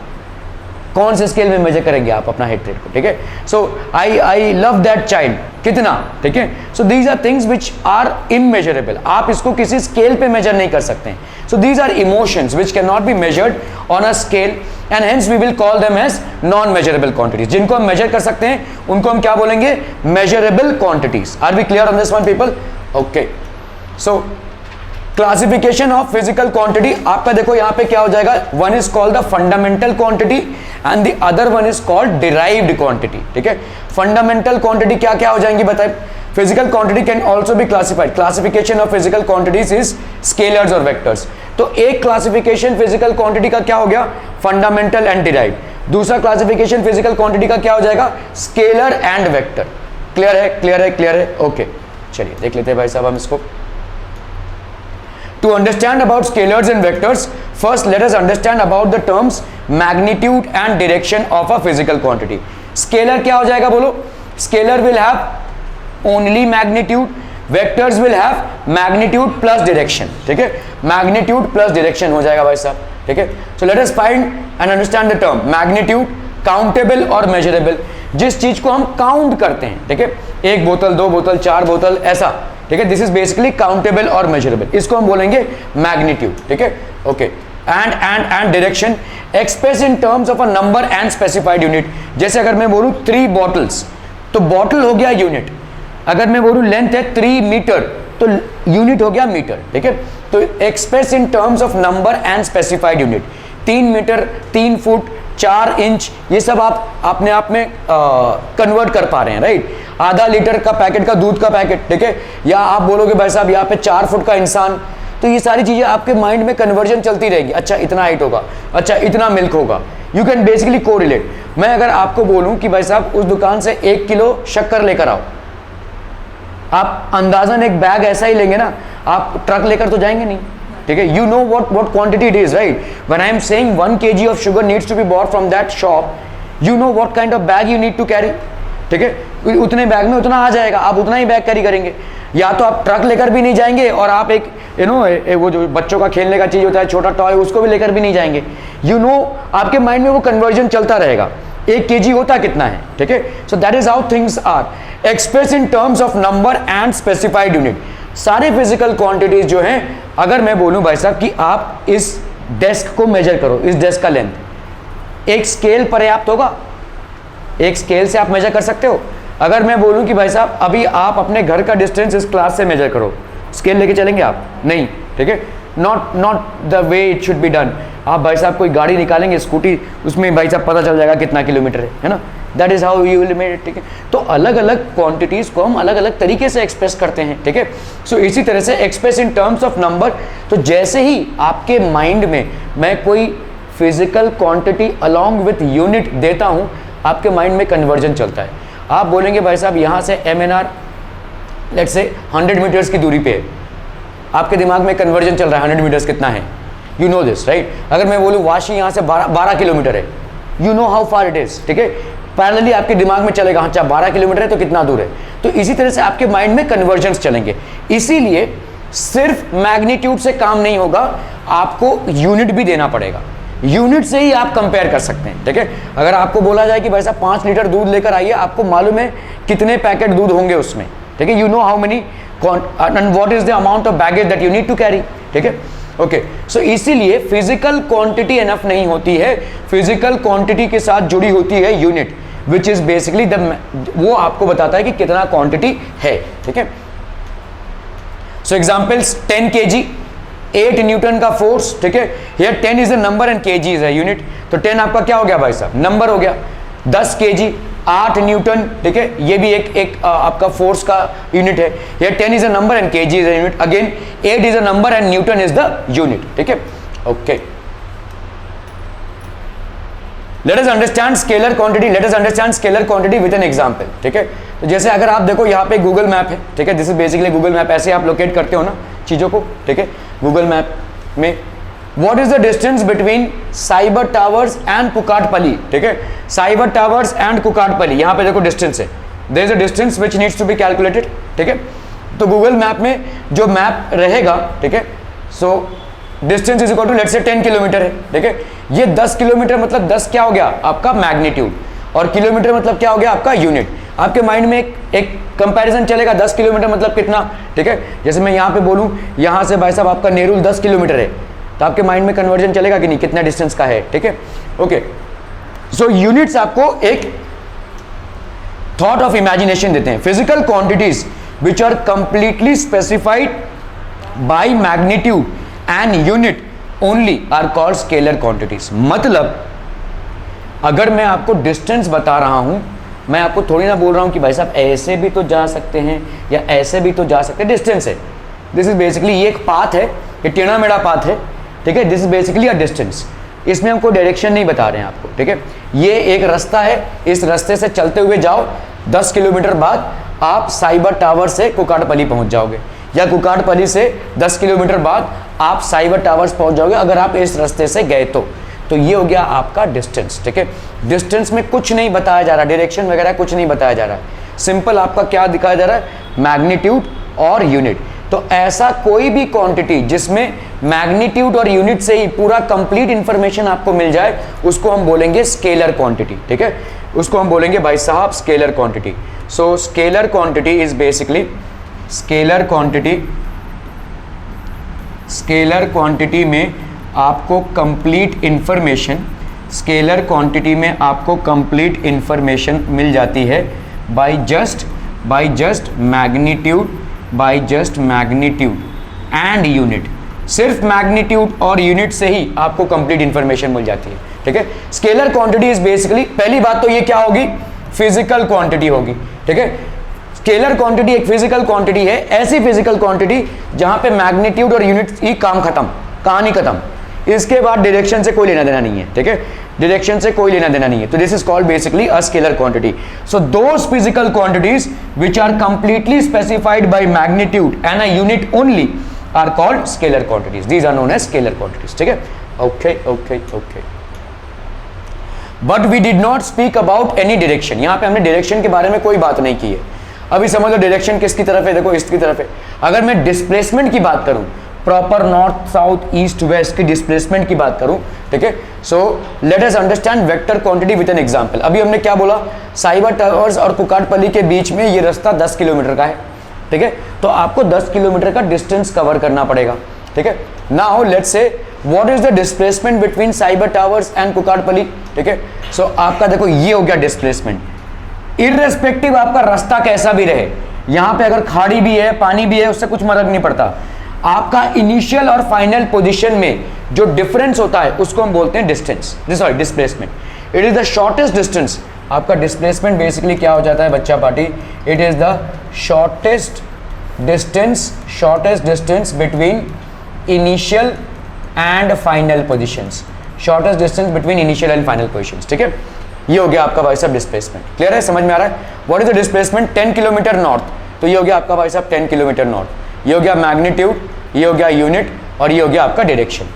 कौन से स्केल में मेजर करेंगे आप अपना हेट रेट को? ठीक है, so I love that child, कितना? ठीक है, so these are things which are immeasurable. आप इसको किसी स्केल पे मेजर नहीं कर सकते। So these are emotions which can not be measured on a scale and hence we will call them as non measurable quantities. जिनको हम measure कर सकते हैं उनको हम क्या बोलेंगे? Measurable quantities. Are we clear on this one people? Okay, so classification of physical quantity आपका देखो यहां पे क्या हो जाएगा? One is called the fundamental quantity and the other one is called derived quantity. ठीक है, फंडामेंटल क्वांटिटी क्या क्या हो जाएंगी बताइए? Physical quantity can also be classified. Classification of physical quantities is scalars और वेक्टर्स। तो एक क्लासिफिकेशन फिजिकल क्वांटिटी का क्या हो गया? Fundamental and derived. दूसरा क्लासिफिकेशन फिजिकल क्वांटिटी का क्या हो जाएगा? Scalar and vector. क्लियर है, क्लियर है, क्लियर है? ओके, चलिए देख लेते हैं भाई साहब हम इसको। To understand about scalars and vectors, first let us understand about the terms magnitude and direction of a physical quantity. Scalar क्या हो जाएगा बोलो? Scalar will have only magnitude, vectors will have magnitude plus direction. ठीक है, magnitude plus direction हो जाएगा भाई साहब। ठीक है, so let us find and understand the term magnitude, countable और measurable। जिस चीज को हम काउंट करते हैं, ठीक है, एक बोतल, दो बोतल, चार बोतल, ऐसा। ठीक है, दिस इज बेसिकली काउंटेबल और मेजरेबल, इसको हम बोलेंगे मैग्नीट्यूड। ठीक है, okay, and direction express in terms of a number and specified unit. जैसे अगर मैं बोलूं 3 बॉटल्स तो बॉटल हो गया यूनिट, अगर मैं बोलूं लेंथ है 3 मीटर तो यूनिट हो गया मीटर। ठीक है, तो express in terms of number and specified unit, 3 metre, 3 foot, 4 inch, ये सब आप अपने आप में कन्वर्ट कर पा रहे हैं, राइट? आधा लीटर का पैकेट का दूध का पैकेट, ठीक है, या आप बोलोगे भाई साहब यहाँ पे 4 फुट का इंसान, तो ये सारी चीजें आपके माइंड में कन्वर्जन चलती रहेगी। अच्छा इतना हाइट होगा, अच्छा इतना मिल्क होगा, यू कैन बेसिकली कोरिलेट। मैं अगर आपको बोलूं कि भाई साहब उस दुकान से 1 किलो शक्कर लेकर आओ, आप अंदाजन एक बैग ऐसा ही लेंगे ना, आप ट्रक लेकर तो जाएंगे नहीं। ठीक है, you know what quantity it is, right? When I am saying 1 kg of sugar needs to be bought from that shop, you know what kind of bag you need to carry. ठीक है, उतने bag में उतना आ जाएगा, आप उतना ही bag carry करेंगे। या तो आप ट्रक लेकर भी नहीं जाएंगे और आप एक वो जो बच्चों का खेलने का चीज होता है छोटा टॉय, उसको भी लेकर भी नहीं जाएंगे। आपके माइंड में वो कन्वर्जन चलता रहेगा। 1 kg होता कितना है, ठीक है। So that is how things are express in terms of number and specified unit. सारे फिजिकल क्वांटिटीज जो हैं, अगर मैं बोलूं भाई साहब कि आप इस डेस्क को मेजर करो, इस डेस्क का लेंथ, एक स्केल पर्याप्त होगा? एक स्केल से आप मेजर कर सकते हो? अगर मैं बोलूं कि भाई साहब अभी आप अपने घर का डिस्टेंस इस क्लास से मेजर करो, स्केल लेके चलेंगे आप? नहीं, ठीक है। Not the way it should be done. आप भाई साहब कोई गाड़ी निकालेंगे, स्कूटी, उसमें भाई साहब पता चल जाएगा कितना किलोमीटर है ना। That is how you will measure, ठीक है। तो अलग अलग क्वांटिटीज को हम अलग अलग तरीके से एक्सप्रेस करते हैं, ठीक है। सो इसी तरह से express in terms of number. तो जैसे ही आपके माइंड में मैं कोई physical quantity along with unit देता हूं, आपके माइंड में कन्वर्जन चलता है। आप बोलेंगे भाई साहब यहाँ से MNR लेट्स से 100 मीटर्स की दूरी पे है, आपके दिमाग में कन्वर्जन चल रहा है 100 मीटर्स कितना है, यू नो दिस राइट। अगर मैं बोलूँ वाशी यहाँ से 12 किलोमीटर है, you know how far it is, ठीक है। पैरेलली आपके दिमाग में चलेगा, अच्छा 12 किलोमीटर है तो कितना दूर है। तो इसी तरह से आपके माइंड में कन्वर्जन्स चलेंगे। इसीलिए सिर्फ मैग्नीट्यूड से काम नहीं होगा, आपको यूनिट भी देना पड़ेगा। यूनिट से ही आप कंपेयर कर सकते हैं, ठीक है। अगर आपको बोला जाए कि भाई साहब 5 लीटर दूध लेकर आइए, आपको मालूम है कितने पैकेट दूध होंगे उसमें, ठीक है। You know how many and what is the amount of baggage that you need to carry, ठीक है। ओके, सो इसीलिए फिजिकल क्वांटिटी एनफ नहीं होती है, फिजिकल क्वांटिटी के साथ जुड़ी होती है यूनिट, विच इज बेसिकली वो आपको बताता है कि कितना क्वांटिटी है, ठीक है। सो एग्जांपल्स 10 kg, 8 न्यूटन का फोर्स, ठीक है। Here 10 is a number and kg is a unit. तो 10 आपका क्या हो गया भाई साहब, नंबर हो गया। 10 kg 8 न्यूटन, ठीक है, ये भी एक आपका फोर्स का यूनिट है। Here 10 is a number and kg is a unit. Again 8 is a number and Newton is the unit, ठीक है। Okay, let us understand scalar quantity, let us understand scalar quantity with an example, ठीक है। तो जैसे अगर आप देखो यहाँ पे गूगल मैप है, ठीक है, this is basically Google map, ऐसे आप लोकेट करते हो ना चीजों को, ठीक है। गूगल मैप में what is the distance between Cyber Towers and Kukatpally, ठीक है। साइबर टावर्स एंड कुकाटपल्ली, यहाँ पे देखो डिस्टेंस है, there is a distance which needs to be calculated, ठीक है। तो गूगल मैप में जो मैप रहेगा, ठीक है, so distance is equal to let's say 10 kilometre है, ठीक है। ये 10 किलोमीटर मतलब 10 क्या हो गया आपका मैग्नीट्यूड, और किलोमीटर मतलब क्या हो गया आपका यूनिट। आपके माइंड में एक कंपैरिजन चलेगा, 10 किलोमीटर मतलब कितना, ठीक है। जैसे मैं यहाँ पे बोलूँ, यहाँ से भाई साहब आपका नेरुल 10 किलोमीटर है, तो आपके माइंड में कन्वर्जन चलेगा कि नहीं, कितना डिस्टेंस का है, ठीक है। ओके, सो यूनिट्स आपको एक थॉट ऑफ इमेजिनेशन देते हैं। Physical quantities which are completely specified by magnitude and unit only are called scalar quantities. मतलब अगर मैं आपको डिस्टेंस बता रहा हूं, मैं आपको थोड़ी ना बोल रहा हूं कि भाई साहब ऐसे भी तो जा सकते हैं या ऐसे भी तो जा सकते हैं, डिस्टेंस है। दिस इज बेसिकली, ये एक पाथ है, ये टेढ़ा मेढ़ा पाथ है, ठीक है। This is basically a distance, इसमें हमको डायरेक्शन नहीं बता रहे हैं आपको, ठीक है। ये एक रास्ता है, इस रास्ते से चलते हुए जाओ, 10 किलोमीटर बाद आप साइबर टावर से कुकाटपल्ली पहुंच जाओगे, या कुकाटपल्ली से 10 किलोमीटर बाद आप साइबर टावर्स पहुंच जाओगे, अगर आप इस रास्ते से गए तो ये हो गया आपका डिस्टेंस, ठीक है। डिस्टेंस में कुछ नहीं बताया जा रहा, डायरेक्शन वगैरह कुछ नहीं बताया जा रहा है, सिंपल आपका क्या दिखाया जा रहा है, मैग्नीट्यूड और यूनिट। तो ऐसा कोई भी क्वांटिटी जिसमें मैग्नीट्यूड और यूनिट से ही पूरा कंप्लीट इंफॉर्मेशन आपको मिल जाए, उसको हम बोलेंगे स्केलर क्वांटिटी, ठीक है। उसको हम बोलेंगे भाई साहब scalar quantity. So scalar quantity is basically, scalar quantity में आपको कंप्लीट इंफॉर्मेशन, स्केलर क्वांटिटी में आपको कंप्लीट इंफॉर्मेशन मिल जाती है by just magnitude and unit. सिर्फ मैग्नीट्यूड और यूनिट से ही आपको कंप्लीट इंफॉर्मेशन मिल जाती है, ठीक है। स्केलर क्वांटिटी इज बेसिकली, पहली बात तो ये क्या होगी, फिजिकल क्वांटिटी होगी, ठीक है। स्केलर क्वांटिटी एक फिजिकल क्वांटिटी है, ऐसी फिजिकल क्वांटिटी जहां पे मैग्नीट्यूड और यूनिट ही काम खत्म, कहानी खत्म, इसके बाद डायरेक्शन से कोई लेना देना नहीं है, ठीक है। डायरेक्शन से कोई लेना देना नहीं है, तो this is called basically a scalar quantity. So those physical quantities which are completely specified by magnitude and a unit only are called scalar quantities, these are known as scalar quantities, ठीक है। Okay, but we did not speak about any direction. यहां पे हमने direction के बारे में कोई बात नहीं की है। अभी समझ लो डायरेक्शन किसकी तरफ है, देखो इसकी तरफ है। अगर मैं डिस्प्लेसमेंट की बात करूं, proper north south east west की डिस्प्लेसमेंट की बात करूं, ठीक है, so let us understand vector quantity with an example. अभी हमने क्या बोला, साइबर टावर्स और कुकाटपल्ली के बीच में ये रास्ता 10 किलोमीटर का है, ठीक है, तो आपको 10 किलोमीटर का डिस्टेंस कवर करना पड़ेगा, ठीक है। Now let's say what is the displacement between Cyber Towers and Kukatpally, ठीक है, सो आपका देखो ये हो गया डिस्प्लेसमेंट। इररेस्पेक्टिव आपका रास्ता कैसा भी रहे, यहां पे अगर खाड़ी भी है पानी भी है उससे कुछ फर्क नहीं पड़ता, आपका इनिशियल और फाइनल पोजीशन में जो डिफरेंस होता है उसको हम बोलते हैं distance, sorry displacement. It is the shortest distance. आपका डिस्प्लेसमेंट बेसिकली क्या हो जाता है बच्चा party, it is the shortest distance between initial and final positions, shortest distance between initial and final positions, ठीक है। ये हो गया आपका भाई साहब डिस्प्लेसमेंट। क्लियर है, समझ में आ रहा है। What is the displacement, 10 kilometre north, तो ये हो गया आपका भाई साहब 10 किलोमीटर नॉर्थ। ये हो गया मैग्नीट्यूड, ये हो गया यूनिट और ये हो गया आपका डायरेक्शन।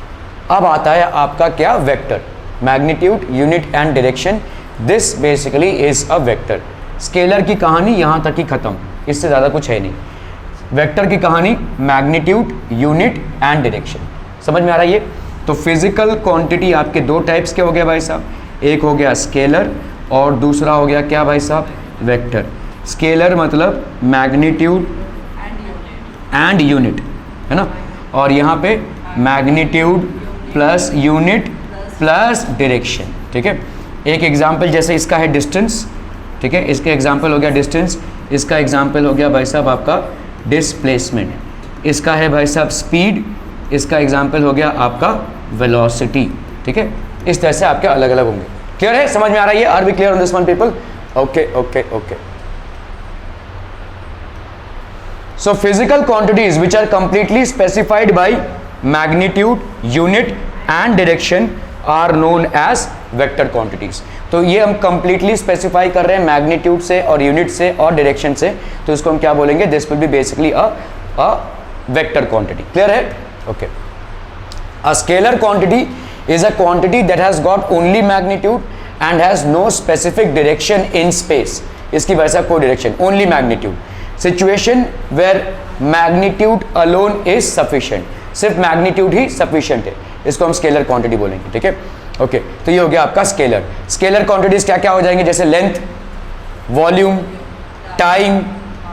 अब आता है आपका क्या, vector. Magnitude, unit and direction, this basically is a vector. Scalar की कहानी यहाँ तक ही खत्म, इससे ज़्यादा कुछ है नहीं। वेक्टर की कहानी मैग्नीट्यूड, यूनिट एंड डायरेक्शन, समझ में आ रहा है ये। तो फिजिकल क्वांटिटी आपके दो टाइप्स के हो गए भाई साहब, एक हो गया स्केलर और दूसरा हो गया क्या भाई साहब, वेक्टर। स्केलर मतलब मैग्नीट्यूड एंड यूनिट, है ना, और यहाँ पे magnitude plus unit plus direction, ठीक है। एक एग्जांपल जैसे इसका है डिस्टेंस, ठीक है, इसका एग्जांपल हो गया डिस्टेंस, इसका एग्जांपल हो गया भाई साहब आपका डिस्प्लेसमेंट, इसका है भाई साहब स्पीड, इसका एग्जांपल हो गया आपका वेलोसिटी, ठीक है। इस तरह से आपके अलग अलग होंगे। क्लियर है, समझ में आ रहा है ये, are we clear on this one people? Okay okay okay. So physical quantities which are completely specified by magnitude, unit and direction are known as vector quantities। तो ये हम completely specify कर रहे हैं मैग्नीट्यूड से और यूनिट से और डायरेक्शन से, तो इसको हम क्या बोलेंगे, this will be basically a vector quantity. Clear है, okay. A scalar quantity is a quantity that has got only magnitude and has no specific direction in space। इसकी वजह से कोई direction, only magnitude. Situation where magnitude alone is sufficient, सिर्फ magnitude ही sufficient है, इसको हम स्केलर क्वांटिटी बोलेंगे, ठीक है, ओके। तो ये हो गया आपका स्केलर। स्केलर क्वांटिटीज क्या क्या हो जाएंगे, जैसे लेंथ, वॉल्यूम, टाइम,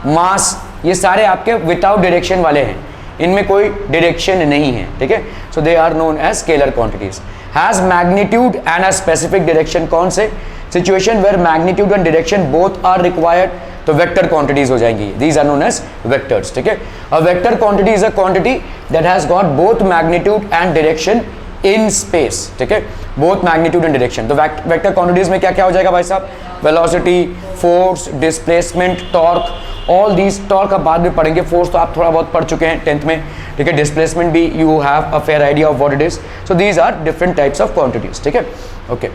मास, ये सारे आपके विदाउट डायरेक्शन वाले हैं, इनमें कोई डायरेक्शन नहीं है, ठीक है। So they are known as scalar quantities. Has magnitude and a specific direction, कौन से, situation where magnitude and direction both are required, तो वेक्टर क्वांटिटीज हो जाएंगी, these are known as vectors, ठीक है। A vector quantity is a quantity that has got both magnitude and direction in space, ठीक है, both magnitude and direction. तो vector क्वांटिटीज में क्या क्या हो जाएगा भाई साहब, velocity, force, displacement, torque, all these. Torque अब बाद में पढ़ेंगे, फोर्स तो आप थोड़ा बहुत पढ़ चुके हैं 10th में, ठीक है। डिस्प्लेसमेंट भी you have a fair idea of what it is. So these are different types of quantities, ठीक है, okay.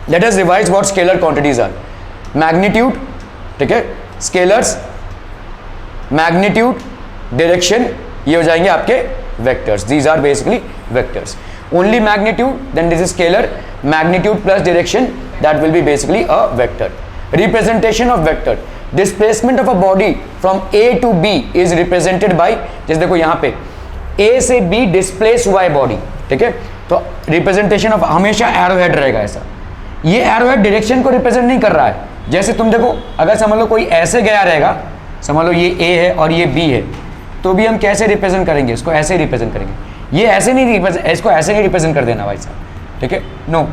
Let us revise what scalar quantities are. Magnitude, ठीक है, स्केलर्स, मैग्नीट्यूड, डायरेक्शन, ये हो जाएंगे आपके vectors, these are basically vectors. Only magnitude, then this is scalar, magnitude plus direction, that will be basically a vector. Representation of vector, displacement of a body from A to be is represented by, जैसे देखो यहाँ पे ए से B displace हुआ है body, ठीक है, तो रिप्रेजेंटेशन ऑफ हमेशा एरोहेड रहेगा ऐसा। ये एरोहेड डायरेक्शन को रिप्रेजेंट नहीं कर रहा है, जैसे तुम देखो अगर समझ लो कोई ऐसे गया रहेगा, समझ लो ये ए है और ये बी है, तो भी हम कैसे रिप्रेजेंट करेंगे, इसको ऐसे ही रिप्रेजेंट करेंगे। ये ऐसे नहीं रिप्रेजेंट, इसको ऐसे नहीं रिप्रेजेंट कर देना भाई साहब, ठीक है, नो।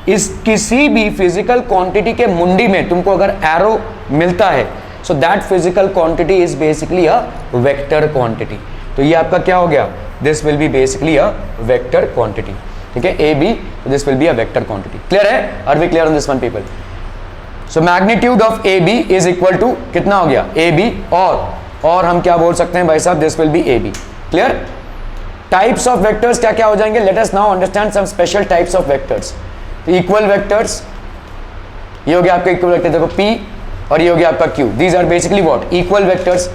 इस किसी भी फिजिकल क्वांटिटी के मुंडी में तुमको अगर एरो मिलता है, so that physical quantity is basically a vector quantity. तो ये आपका क्या हो गया, this will be basically a vector quantity, ठीक है, A B, this will be a vector quantity. Clear है, are we clear on this one people? So magnitude of A B is equal to कितना हो गया, A B, और हम क्या बोल सकते हैं भाई साहब, this will be A B. Clear. Types of vectors क्या क्या हो जाएंगे, let us now understand some special types of vectors. Equal vectors, ये हो गया आपका इक्वल वेक्टर, देखो P, और ये हो गया आपका Q, these are basically what, equal vectors.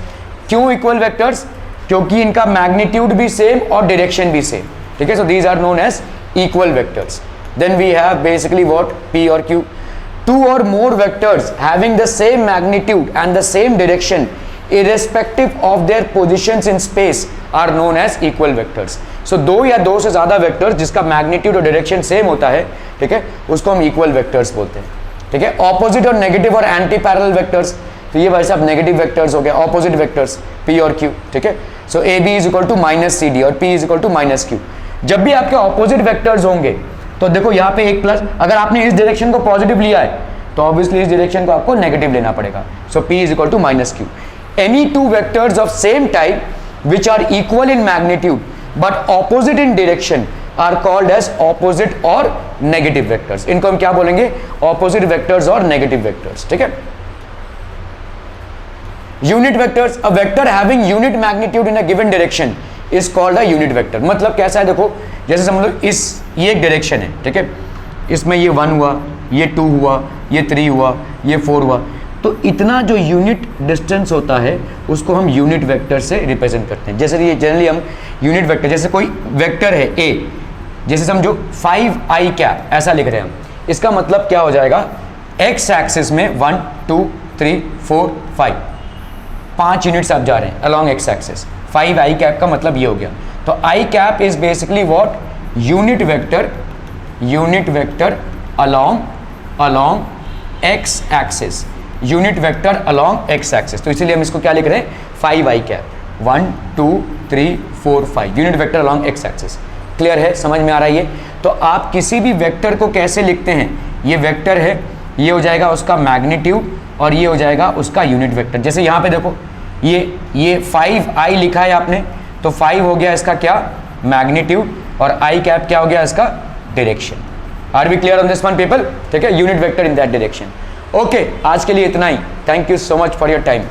क्यों इक्वल वेक्टर्स, क्योंकि इनका मैग्नीट्यूड भी सेम और डायरेक्शन भी सेम, ठीक है, so these are known as equal vectors. Then we have basically what, P और Q। Two or more vectors having the same magnitude and the same direction irrespective of their positions in space are known as equal vectors. So दो या दो से ज़्यादा vectors जिसका magnitude और direction same होता है, ठीक है, उसको हम इक्वल वेक्टर्स बोलते हैं, ठीक है। ऑपोजिट और नेगेटिव और एंटी पैरेलल वेक्टर्स, तो ये भाई साहब नेगेटिव वेक्टर्स हो गए, ऑपोजिट वेक्टर्स P और Q, ठीक है। So AB is equal to minus CD और P is equal to minus Q। जब भी आपके ऑपोजिट वेक्टर्स होंगे तो देखो यहाँ पे एक प्लस, अगर आपने इस डायरेक्शन को पॉजिटिव लिया है तो ऑब्वियसली इस डायरेक्शन को आपको नेगेटिव लेना पड़ेगा। So P is equal to minus Q। Any two vectors of same type which are equal in magnitude but opposite in direction are called as opposite और नेगेटिव वेक्टर्स। इनको हम क्या बोलेंगे? ऑपोजिट वेक्टर्स और negative vectors, ठीक है। Unit vectors, a vector having unit magnitude in a given direction is called a unit vector. मतलब कैसा है देखो, जैसे समझ लो ये एक डायरेक्शन है, ठीक है, इसमें ये 1 हुआ, ये 2 हुआ, ये 3 हुआ, ये 4 हुआ, तो इतना जो यूनिट डिस्टेंस होता है उसको हम यूनिट वेक्टर से रिप्रेजेंट करते हैं। जैसे ये जनरली हम यूनिट वेक्टर, जैसे कोई वेक्टर है A, जैसे समझो 5i कैप ऐसा लिख रहे हैं हम, इसका मतलब क्या हो जाएगा? x एक्सिस में 1 2 3 4 5 यूनिट्स आप जा रहे हैं along x axis. 5i cap का मतलब ये हो गया। तो i cap is basically what? Unit vector along x axis, unit vector along x axis. तो इसीलिए हम इसको क्या लिख रहे हैं? 5i cap 1 2 3 4 5 unit vector along x axis. Clear है? समझ में आ रहा है ये? तो आप किसी भी वेक्टर को कैसे लिखते हैं? ये वेक्टर है, ये हो जाएगा उसका मैग्नीट्यूड और ये हो जाएगा उसका यूनिट वेक्टर। जैसे यहाँ पे देखो ये 5i लिखा है आपने, तो 5 हो गया इसका क्या? मैग्नीट्यूड, और i कैप क्या हो गया इसका? Direction. Are we clear on this one people? ठीक है, unit vector in that direction. Okay, आज के लिए इतना ही। Thank you so much for your time.